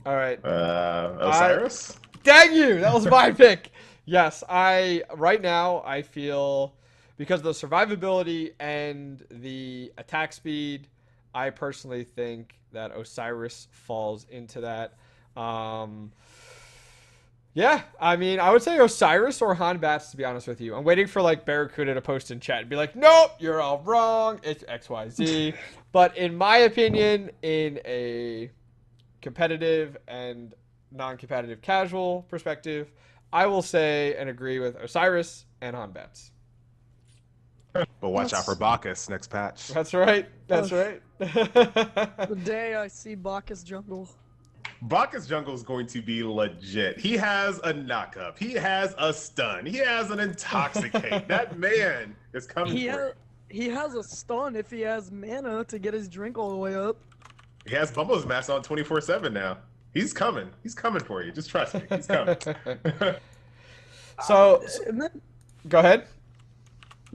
All right. Osiris? Dang you! That was my pick. Yes, right now I feel, because of the survivability and the attack speed, I personally think that Osiris falls into that. Yeah, I mean, I would say Osiris or Han Bats, to be honest with you. I'm waiting for like Barracuda to post in chat and be like, nope, you're all wrong. It's XYZ. But in my opinion, in a competitive and non-competitive casual perspective, I will say and agree with Osiris and Han Bats. But watch out for Bacchus next patch. That's right. That's right. The day I see Bacchus jungle. Bacchus jungle is going to be legit. He has a knockup. He has a stun. He has an intoxicate. That man is coming for it. He has a stun if he has mana to get his drink all the way up. He has Bumbo's mask on 24/7 now. He's coming. He's coming for you. Just trust me. He's coming. So, go ahead.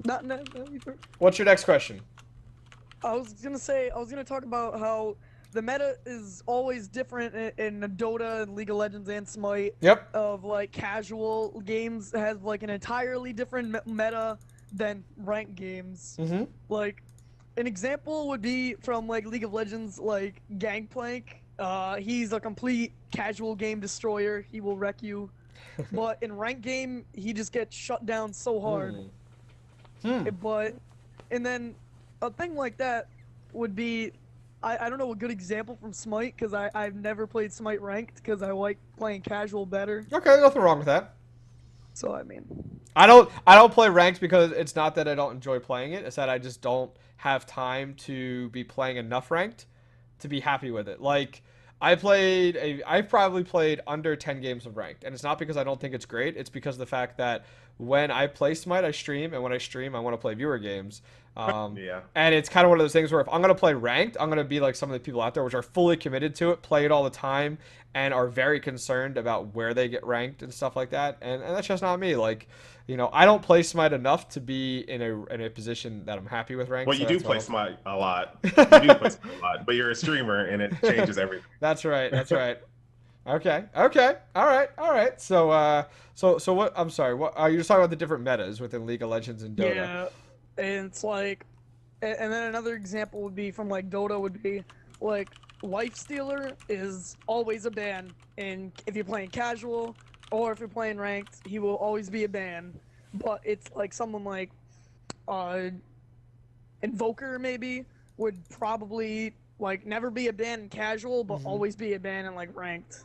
No, What's your next question? I was gonna talk about how the meta is always different in Dota and League of Legends and Smite. Yep. Of like casual games has like an entirely different meta than ranked games. Mm-hmm. Like, an example would be from like League of Legends, like Gangplank. He's a complete casual game destroyer. He will wreck you. But in ranked game, he just gets shut down so hard. But, and then a thing like that would be, I don't know a good example from Smite, because I've never played Smite ranked, because I like playing casual better. Okay, nothing wrong with that. So I mean, I don't play ranked because it's not that I don't enjoy playing it. It's that I just don't have time to be playing enough ranked to be happy with it. Like, I've probably played under 10 games of ranked, and it's not because I don't think it's great. It's because of the fact that when I play Smite, I stream, and when I stream, I want to play viewer games. Yeah. And it's kind of one of those things where if I'm going to play ranked, I'm going to be like some of the people out there which are fully committed to it, play it all the time, and are very concerned about where they get ranked and stuff like that. And that's just not me. Like, you know, I don't play Smite enough to be in a position that I'm happy with ranked. Well, you so do play Smite a lot. You do play Smite a lot, but you're a streamer, and it changes everything. That's right. That's right. Okay. All right. So what? I'm sorry. What are you just talking about the different metas within League of Legends and Dota? yeah, and it's like, And then another example would be from like Dota would be like Wife Stealer is always a ban, and if you're playing casual or if you're playing ranked, he will always be a ban. But it's like someone like uh, Invoker maybe would probably like never be a ban in casual, but always be a ban in like ranked.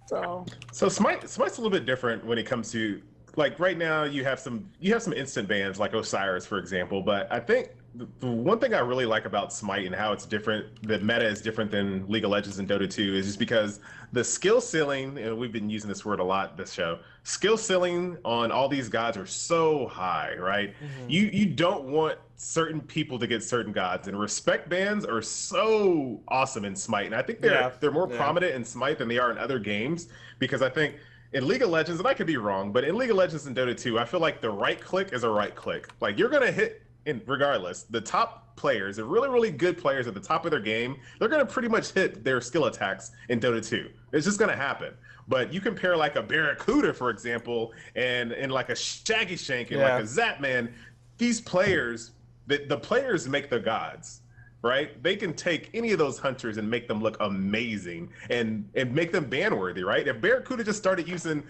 So Smite's a little bit different when it comes to like right now you have some instant bans like Osiris for example, but I think the one thing I really like about Smite and how it's different, the meta is different than League of Legends and Dota 2 is just because the skill ceiling, and we've been using this word a lot this show, skill ceiling on all these gods are so high, right? You don't want certain people to get certain gods, and respect bans are so awesome in Smite, and I think they're more prominent in Smite than they are in other games, because I think in League of Legends, and I could be wrong, but in League of Legends and Dota 2, I feel like the right click is a right click. Like you're gonna hit, in regardless, the top players, the really, really good players at the top of their game, they're gonna pretty much hit their skill attacks in Dota 2. It's just gonna happen. But you compare like a Barracuda, for example, and like a Shaggy Shank and like a Zapman, these players, the players make the gods. Right? They can take any of those hunters and make them look amazing and make them ban worthy, right? If Barracuda just started using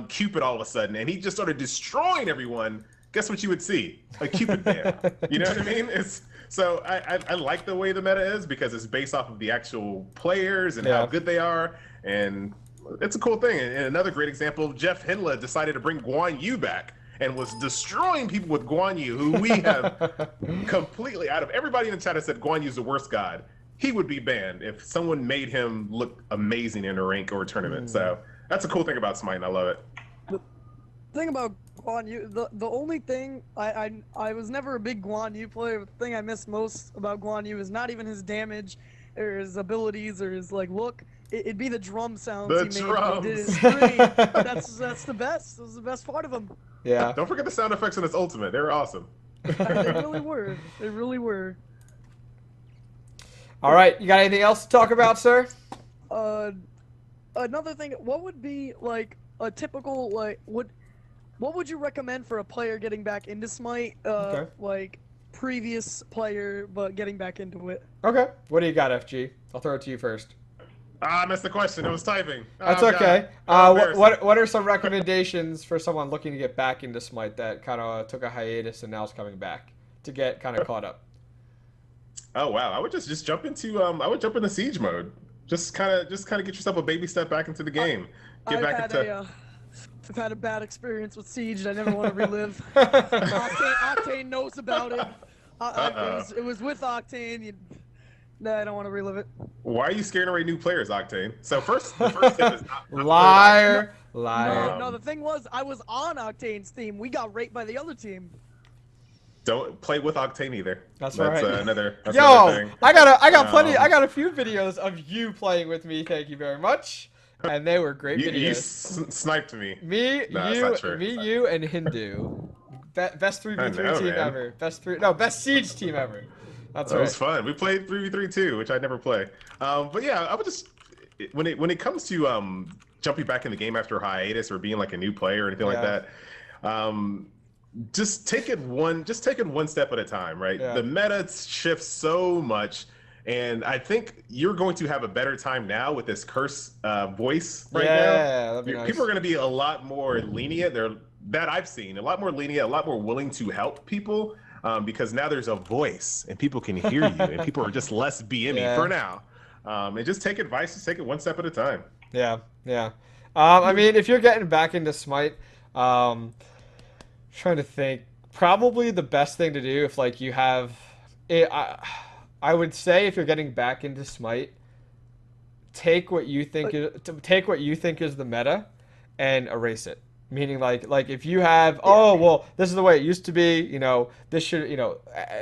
Cupid all of a sudden and he just started destroying everyone, guess what you would see? A Cupid ban. You know what I mean? So I like the way the meta is because it's based off of the actual players and how good they are, and it's a cool thing. And another great example, Jeff Hinla decided to bring Guan Yu back and was destroying people with Guan Yu, who we have completely, out of everybody in the chat that said Guan Yu's the worst god, he would be banned if someone made him look amazing in a rank or a tournament. So that's a cool thing about Smite, and I love it. The thing about Guan Yu, the only thing, I was never a big Guan Yu player, but the thing I miss most about Guan Yu is not even his damage, or his abilities, or his like look. It'd be the drum sounds he made when he did his stream. That's the best. It was the best part of him. Yeah. Don't forget the sound effects in his ultimate. They were awesome. They really were. They really were. All right. You got anything else to talk about, sir? Another thing. What would be like a typical like what would you recommend for a player getting back into Smite? Like previous player, but getting back into it. Okay. What do you got, FG? I'll throw it to you first. I missed the question. It was typing. That's okay. What are some recommendations for someone looking to get back into Smite that kind of took a hiatus and now is coming back to get kind of caught up? Oh wow, I would just jump into I would jump into siege mode. Just kind of get yourself a baby step back into the game. Get back into. I've had a bad experience with Siege. I never want to relive. Octane knows about it. It was with Octane. No, I don't want to relive it. Why are you scaring away new players, Octane? So the first tip is not liar. No, the thing was, I was on Octane's team. We got raped by the other team. Don't play with Octane either. That's right. Another thing. I got plenty. I got a few videos of you playing with me. Thank you very much. And they were great videos. You sniped me. You, and Hindu. Best 3v3 team ever. Best Siege team ever. That's right. It was fun. We played 3v3 too, which I never play. But yeah, I would just when it comes to jumping back in the game after a hiatus or being like a new player or anything like that, just take it one step at a time, right? The meta shifts so much, and I think you're going to have a better time now with this curse voice right now. That'd be nice. People are going to be a lot more lenient. I've seen a lot more lenient, a lot more willing to help people. Because now there's a voice and people can hear you and people are just less BME for now. And just take advice, just take it one step at a time. Yeah. I mean, if you're getting back into Smite, trying to think, probably the best thing to do if like you have it, I would say if you're getting back into Smite, take what you think is the meta and erase it. Meaning like if you have, this is the way it used to be, this should,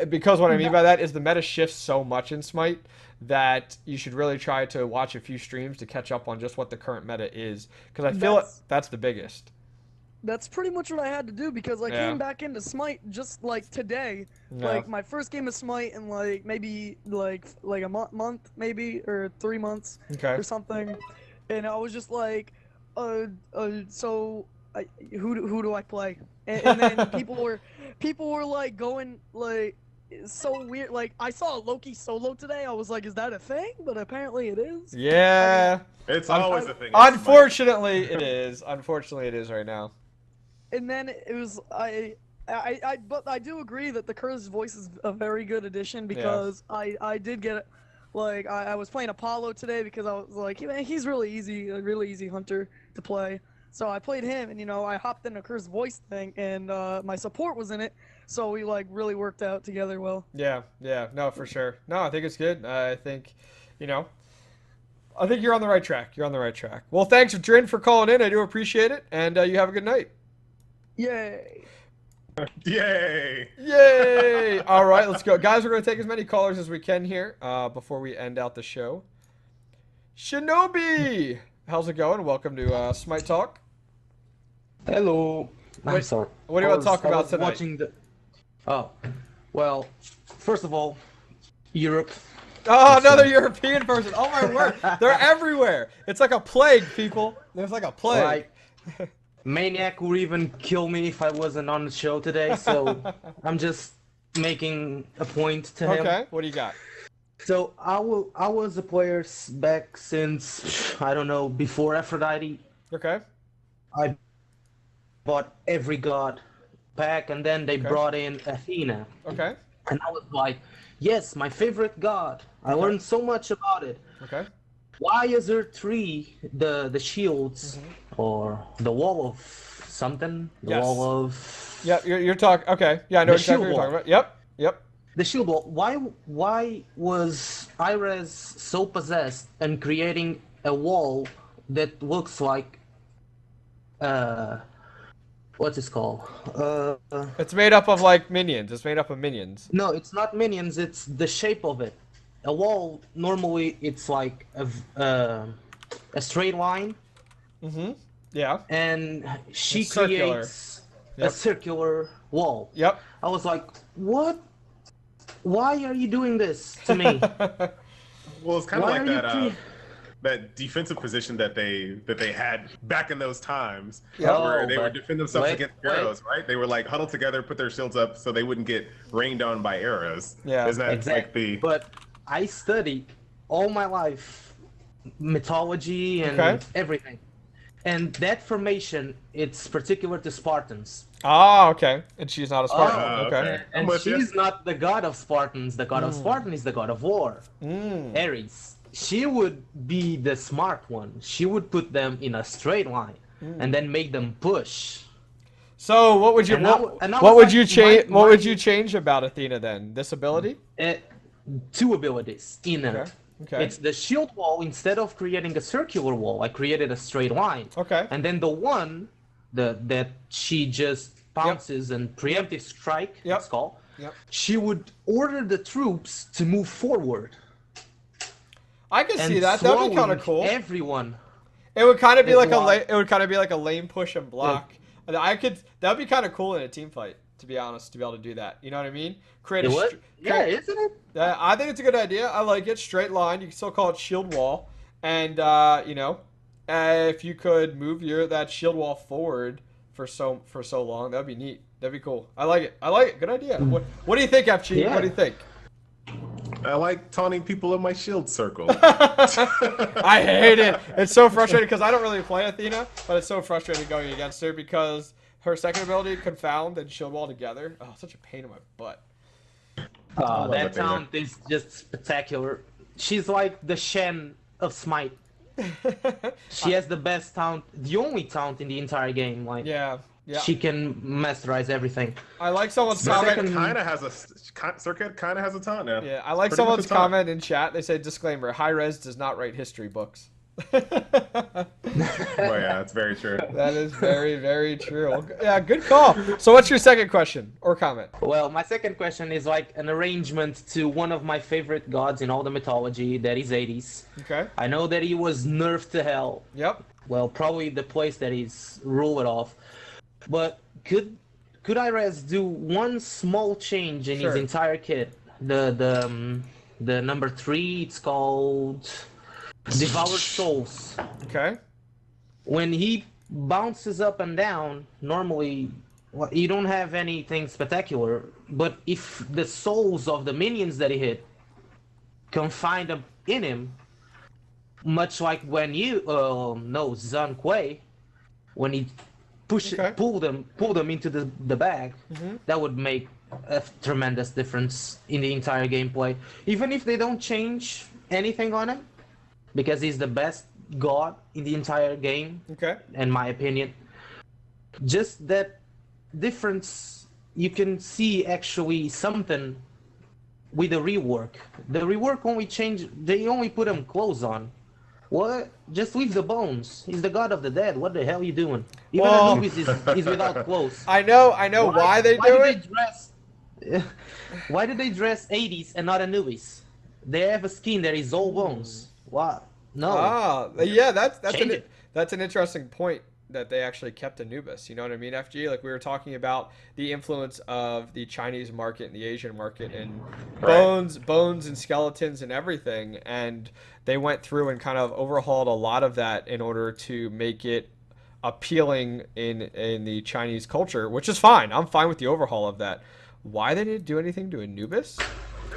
because what I mean by that is the meta shifts so much in Smite that you should really try to watch a few streams to catch up on just what the current meta is. Because I feel that's the biggest. That's pretty much what I had to do because I came back into Smite just like today. Like my first game of Smite in like maybe like a month maybe or 3 months or something. And I was just like, so who do I play? And then people were like going like is so weird. Like, I saw a Loki solo today. I was like, is that a thing? But apparently it is. Yeah. It's always a thing. Unfortunately, it is. Unfortunately, it is right now. And then it was but I do agree that the Curse voice is a very good addition because I did get like I was playing Apollo today because I was like, man, he's really easy, a really easy hunter to play. So I played him, and I hopped in a Curse voice thing, and my support was in it, so we like really worked out together well. Yeah, no, for sure. No, I think it's good. I think, I think you're on the right track. You're on the right track. Well, thanks, Drin, for calling in. I do appreciate it, and you have a good night. Yay! Yay! Yay! All right, let's go, guys. We're gonna take as many callers as we can here before we end out the show. Shinobi, how's it going? Welcome to Smite Talk. Hello. I'm sorry. What do you want to talk about tonight? Watching the... Oh, well, first of all, Europe. Oh, another European person. Oh my word, they're everywhere. It's like a plague, people. There's like a plague. Like, Maniac would even kill me if I wasn't on the show today, so I'm just making a point to him. Okay, what do you got? So I was a player back since, I don't know, before Aphrodite. Okay. I bought every god pack, and then they brought in Athena. Okay. And I was like, yes, my favorite god. I learned so much about it. Okay. Why is there 3, the shields, or the wall of something? The wall of... Yeah, you're talking... Okay, yeah, I know exactly what you're talking about. Yep. The shield wall. Why was Iris so possessed and creating a wall that looks like... what's it called? It's made up of, like, minions. It's made up of minions. No, it's not minions. It's the shape of it. A wall, normally, it's like a straight line. Mm-hmm. Yeah. And she creates a circular wall. Yep. I was like, what? Why are you doing this to me? Well, it's kind of like that defensive position that they had back in those times, where they would defend themselves against arrows, right? They were like huddled together, put their shields up so they wouldn't get rained on by arrows. Yeah, isn't that exactly. like the? But I studied all my life mythology and everything, and that formation it's particular to Spartans. Ah, okay. And she's not a Spartan. Okay. And she's not the god of Spartans. The god of Spartan is the god of war. Ares. She would be the smart one. She would put them in a straight line and then make them push. So what would you what would you change? What would you change about Athena then? This ability? 2 abilities in it. Okay. It's the shield wall. Instead of creating a circular wall, I created a straight line. Okay. And then the one that she just pounces and preemptive strike, it's called. Yep. She would order the troops to move forward. I can see that. That'd be kind of cool. Everyone. It would kind of be like a lane push and block. That'd be kind of cool in a team fight, to be honest, to be able to do that. You know what I mean? Isn't it? I think it's a good idea. I like it. Straight line. You can still call it shield wall. And if you could move that shield wall forward for so long, that'd be neat. That'd be cool. I like it. Good idea. What do you think, FG? Yeah. What do you think? I like taunting people in my shield circle. I hate it. It's so frustrating because I don't really play Athena, but it's so frustrating going against her because her second ability, Confound and Shield Wall together. Oh, such a pain in my butt. That taunt is just spectacular. She's like the Shen of Smite. She has the best taunt, the only taunt in the entire game. Like, yeah. She can masterize everything. I like someone's comment. Circuit kind of has a taunt now. Yeah, I like someone's comment in chat. They say, disclaimer, high res does not write history books. Well, yeah, that's very true. That is very, very true. Yeah, good call. So what's your second question or comment? Well, my second question is like an arrangement to one of my favorite gods in all the mythology, that is Hades. Okay. I know that he was nerfed to hell. Yep. Well, probably the place that he's ruled off. But could Iris do one small change in his entire kit? The number 3, it's called Devoured Souls. Okay. When he bounces up and down, normally well, you don't have anything spectacular. But if the souls of the minions that he hit confined them in him, much like when you no Zhang Kuei, when he pull them into the bag, that would make a tremendous difference in the entire gameplay. Even if they don't change anything on him, because he's the best god in the entire game, in my opinion. Just that difference, you can see actually something with the rework. The rework only changed, they only put him clothes on. What? Just leave the bones. He's the god of the dead. What the hell are you doing? Even Anubis is without clothes. I know why they do it. Why did they dress 80s and not Anubis? They have a skin that is all bones. What? No. Yeah, that's an interesting point that they actually kept Anubis. You know what I mean, FG? Like we were talking about the influence of the Chinese market and the Asian market and bones and skeletons and everything, and they went through and kind of overhauled a lot of that in order to make it appealing in the Chinese culture, which is fine. I'm fine with the overhaul of that. Why they didn't do anything to Anubis,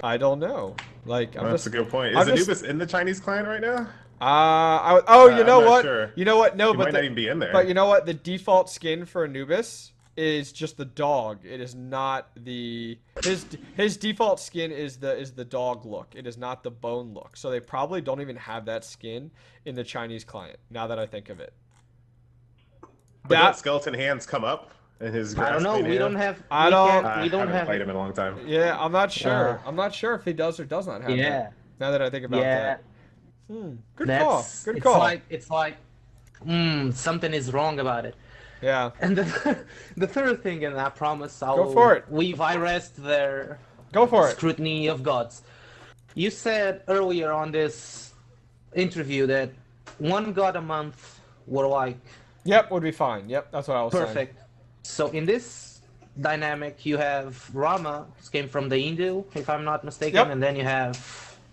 I don't know. Like, that's a good point. Is Anubis in the Chinese clan right now? You know what? Sure. You know what? No, he but might not even be in there. But you know what? The default skin for Anubis is just the dog. It is not the his default skin is the dog look. It is not the bone look. So they probably don't even have that skin in the Chinese client. Now that I think of it. But don't skeleton hands come up in his I don't know. We don't have. We don't have played him in a long time. Yeah, I'm not sure. I'm not sure if he does or does not have that. Now that I think about that. Good call. Good call. It's like something is wrong about it. Yeah. And the third thing, and I promise I'll go for it. Leave IREST their scrutiny of gods. You said earlier on this interview that one god a month were like. Yep, would be fine. Yep, that's what I was saying. Perfect. So in this dynamic, you have Rama, who came from the Hindu, if I'm not mistaken, and then you have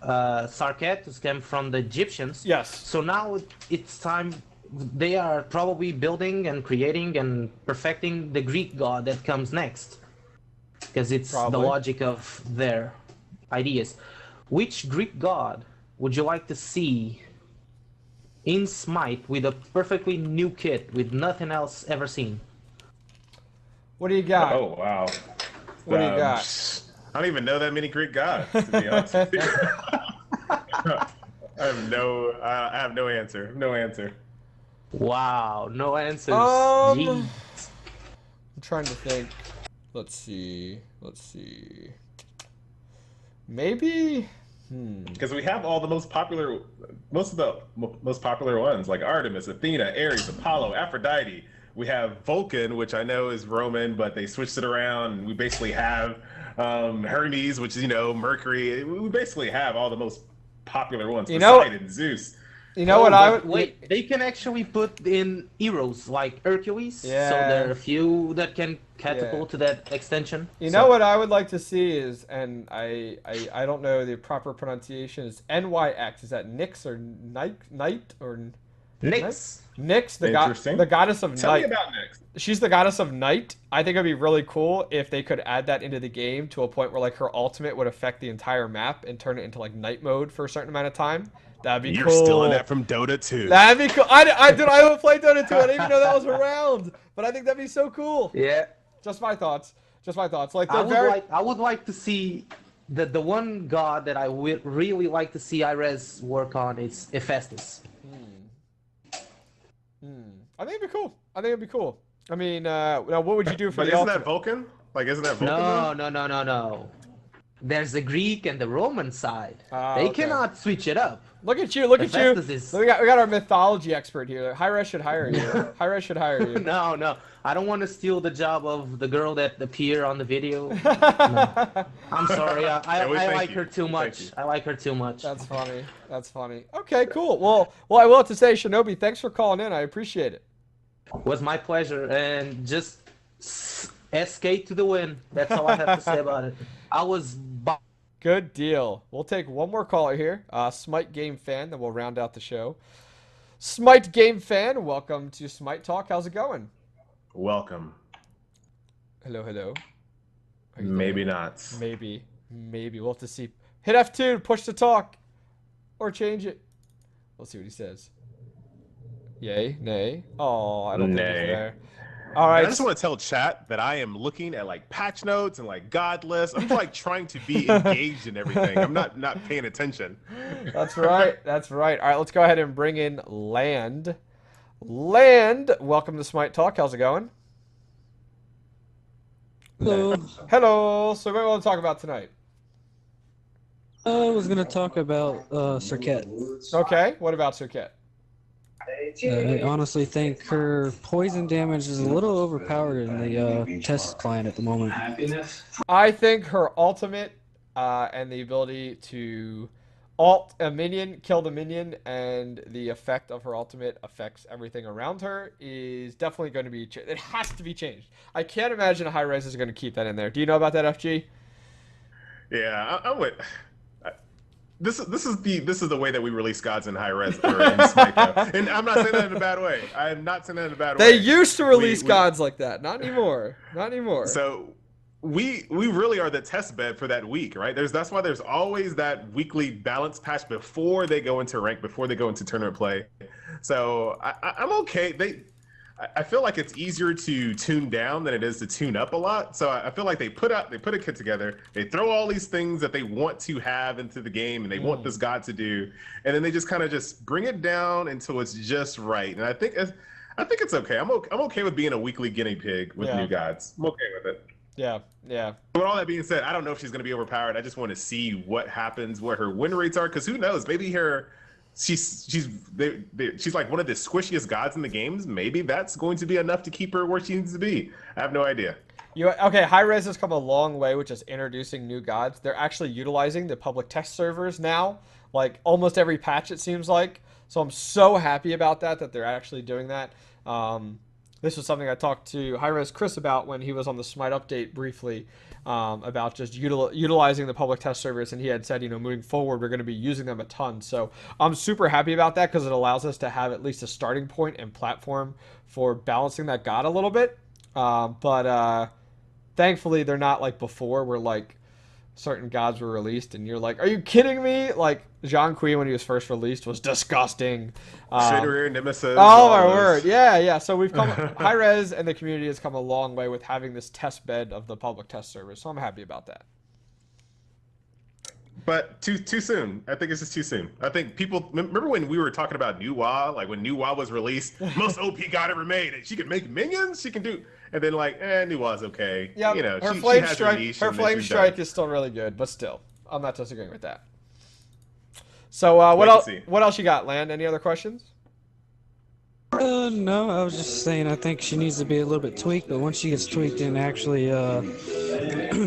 Sarkhet, who came from the Egyptians. Yes. So now it's time. They are probably building and creating and perfecting the Greek god that comes next, because it's the logic of their ideas. Which Greek god would you like to see in Smite with a perfectly new kit with nothing else ever seen? What do you got? Oh wow. What do you got? I don't even know that many Greek gods, to be honest with you. I have no answer. No answer. Wow, no answers. I'm trying to think. Let's see. Maybe. Because we have all the most of the most popular ones, like Artemis, Athena, Ares, Apollo, Aphrodite. We have Vulcan, which I know is Roman, but they switched it around. And we basically have Hermes, which is, Mercury. We basically have all the most popular ones. Poseidon, Zeus. You know what I would... Wait, they can actually put in heroes like Hercules. Yeah. So there are a few that can catapult to that extension. You know what I would like to see is, and I don't know the proper pronunciation, is NYX. Is that Nyx or Night or... Nyx. Nyx, the goddess of night. Tell me about Nyx. She's the goddess of night. I think it'd be really cool if they could add that into the game to a point where like her ultimate would affect the entire map and turn it into like night mode for a certain amount of time. That'd be cool. You're stealing that from Dota 2. That'd be cool. I haven't played Dota 2. I didn't even know that was around. But I think that'd be so cool. Yeah. Just my thoughts. Like I would like to see the one god that I would really like to see IRES work on is Hephaestus. I think it'd be cool. I mean, now what would you do for but the isn't ultimate? that Vulcan? Like, isn't that Vulcan? No. There's the Greek and the Roman side. They cannot switch it up. Look at you. We got our mythology expert here. Hi-Res should hire you. Hi-Res should hire you. No. I don't want to steal the job of the girl that appeared on the video. No. I'm sorry. I like her too much. I like her too much. That's funny. Okay, cool. Well, I will have to say, Shinobi, thanks for calling in. I appreciate it. It was my pleasure. And just SK to the win. That's all I have to say about it. I was... Good deal. We'll take one more caller here. Smite Game Fan, then we'll round out the show. Smite Game Fan, welcome to Smite Talk. How's it going? Welcome. Hello, hello. Maybe not. Maybe. We'll have to see. Hit F2, push to talk. Or change it. Let's see what he says. Yay, nay. Oh, I don't think he's there. All right. And I just want to tell chat that I am looking at like patch notes and like god lists. I'm like trying to be engaged in everything. I'm not paying attention. That's right. That's right. All right, let's go ahead and bring in Land. Land, welcome to Smite Talk. How's it going? Hello. Hello. So what do we want to talk about tonight? I was going to talk about Serket. Okay. What about Serket? I honestly think her poison damage is a little overpowered in the test client at the moment. I think her ultimate and the ability to ult a minion, kill the minion, and the effect of her ultimate affects everything around her is definitely going to be it has to be changed. I can't imagine a high res is going to keep that in there. Do you know about that, FG? Yeah, I would. This is the way that we release gods in high res or in Smite, though. And I'm not saying that in a bad way. I am not saying that in a bad way. They used to release gods like that. Not anymore. Not anymore. So we really are the test bed for that week, right? That's why there's always that weekly balance patch before they go into rank, before they go into tournament play. So I'm okay. I feel like it's easier to tune down than it is to tune up a lot. So I feel like they put a kit together, they throw all these things that they want to have into the game and they want this god to do, and then they just kind of just bring it down until it's just right. And I think it's okay. I'm okay with being a weekly guinea pig with new gods. I'm okay with it. Yeah. But all that being said, I don't know if she's going to be overpowered. I just want to see what happens, what her win rates are, because who knows? Maybe she's like one of the squishiest gods in the games. Maybe that's going to be enough to keep her where she needs to be. I have no idea. Okay, high res has come a long way with just introducing new gods. They're actually utilizing the public test servers now, like almost every patch it seems like. So I'm so happy about that they're actually doing that. This was something I talked to high res Chris about when he was on the Smite update briefly. About just utilizing the public test servers, and he had said, moving forward, we're going to be using them a ton. So I'm super happy about that because it allows us to have at least a starting point and platform for balancing that god a little bit. But thankfully, they're not like before where like certain gods were released and you're like, are you kidding me? Like Jean Kui when he was first released was disgusting. Shidorir, Nemesis. Oh my word. Yeah. So we've come high res and the community has come a long way with having this test bed of the public test servers. So I'm happy about that. But too soon. I think it's just too soon. I think people remember when we were talking about New Wa, like when New Wa was released, most OP god ever made. And she can make minions, she can do, and then like, New Wa's okay. Yeah, her flame strike. Her flame strike is still really good, but still, I'm not disagreeing with that. So what else? What else you got, Land? Any other questions? No, I was just saying I think she needs to be a little bit tweaked, but once she gets tweaked and actually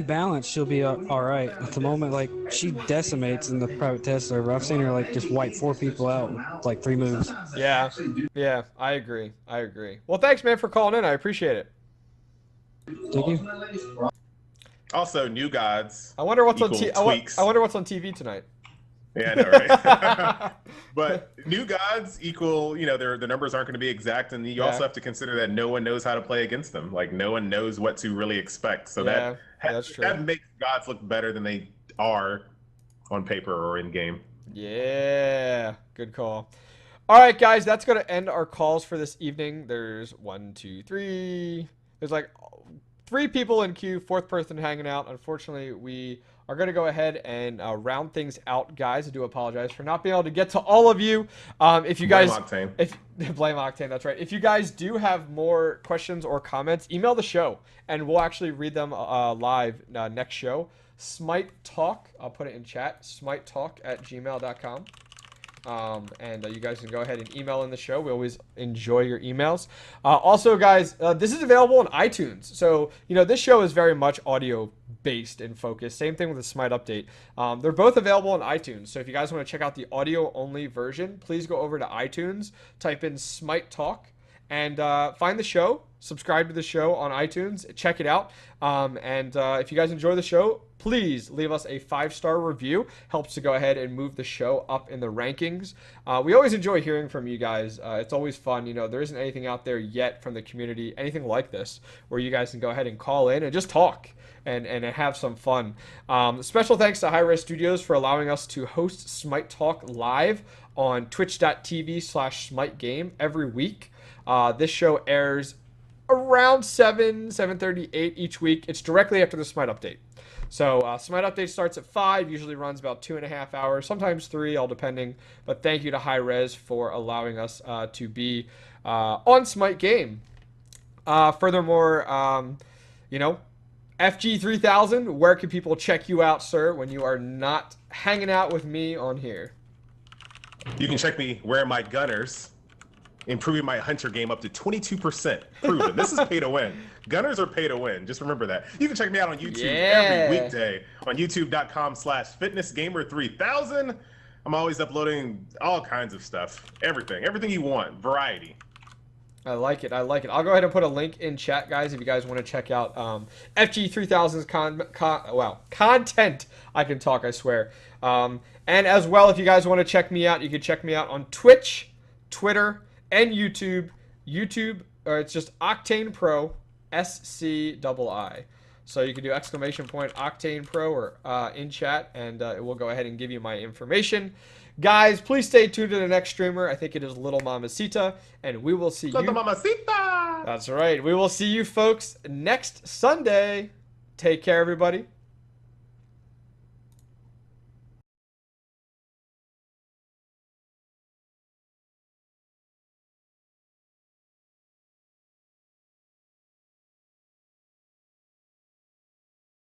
balanced, she'll be all right. At the moment, like she decimates in the private test server. I've seen her like just wipe 4 people out with like 3 moves. Yeah, I agree. Well, thanks, man, for calling in. I appreciate it. Thank you. Also, new gods. I wonder what's on I wonder what's on TV tonight. Yeah, I know, right? But new gods equal, the numbers aren't going to be exact, and you also have to consider that no one knows how to play against them. Like, no one knows what to really expect. So that's true. That makes gods look better than they are on paper or in game. Yeah, good call. All right, guys, that's going to end our calls for this evening. There's 1, 2, 3. There's like 3 people in queue, 4th person hanging out. Unfortunately, we are going to go ahead and round things out, guys. I do apologize for not being able to get to all of you. If you guys, blame Octane, that's right. If you guys do have more questions or comments, email the show, and we'll actually read them live next show. Smite Talk, I'll put it in chat. SmiteTalk@gmail.com. And you guys can go ahead and email in the show. We always enjoy your emails. Also, guys, this is available on iTunes. So, this show is very much audio based and focused. Same thing with the Smite update. They're both available on iTunes. So if you guys want to check out the audio only version, please go over to iTunes, type in Smite Talk, and find the show. subscribe to the show on iTunes. Check it out. And if you guys enjoy the show, please leave us a 5-star review. Helps to go ahead and move the show up in the rankings. We always enjoy hearing from you guys. It's always fun. You know, there isn't anything out there yet from the community, anything like this, where you guys can go ahead and call in and just talk and have some fun. Special thanks to Hi-Res Studios for allowing us to host Smite Talk live on twitch.tv/SmiteGame every week. This show airs around 7:38 each week. It's directly after the Smite update. So Smite update starts at 5, usually runs about 2.5 hours, sometimes 3, all depending. But thank you to Hi-Res for allowing us to be on Smite Game. Furthermore, you know, FG3000, where can people check you out, sir, when you are not hanging out with me on here? You can check me wearing my gunners, improving my hunter game up to 22%. Proven. This is pay to win. Gunners are pay to win. Just remember that. You can check me out on YouTube every weekday on youtube.com/fitnessgamer3000. I'm always uploading all kinds of stuff. Everything you want. Variety. I like it. I'll go ahead and put a link in chat, guys, if you guys want to check out FG3000's content. I can talk, I swear. And as well, if you guys want to check me out, you can check me out on Twitch, Twitter, and YouTube. It's just Octane Pro, SCII. So you can do !Octane Pro or in chat, and it will go ahead and give you my information. Guys, please stay tuned to the next streamer. I think it is Little Mamacita, and we will see you. Little Mamacita! That's right. We will see you folks next Sunday. Take care, everybody.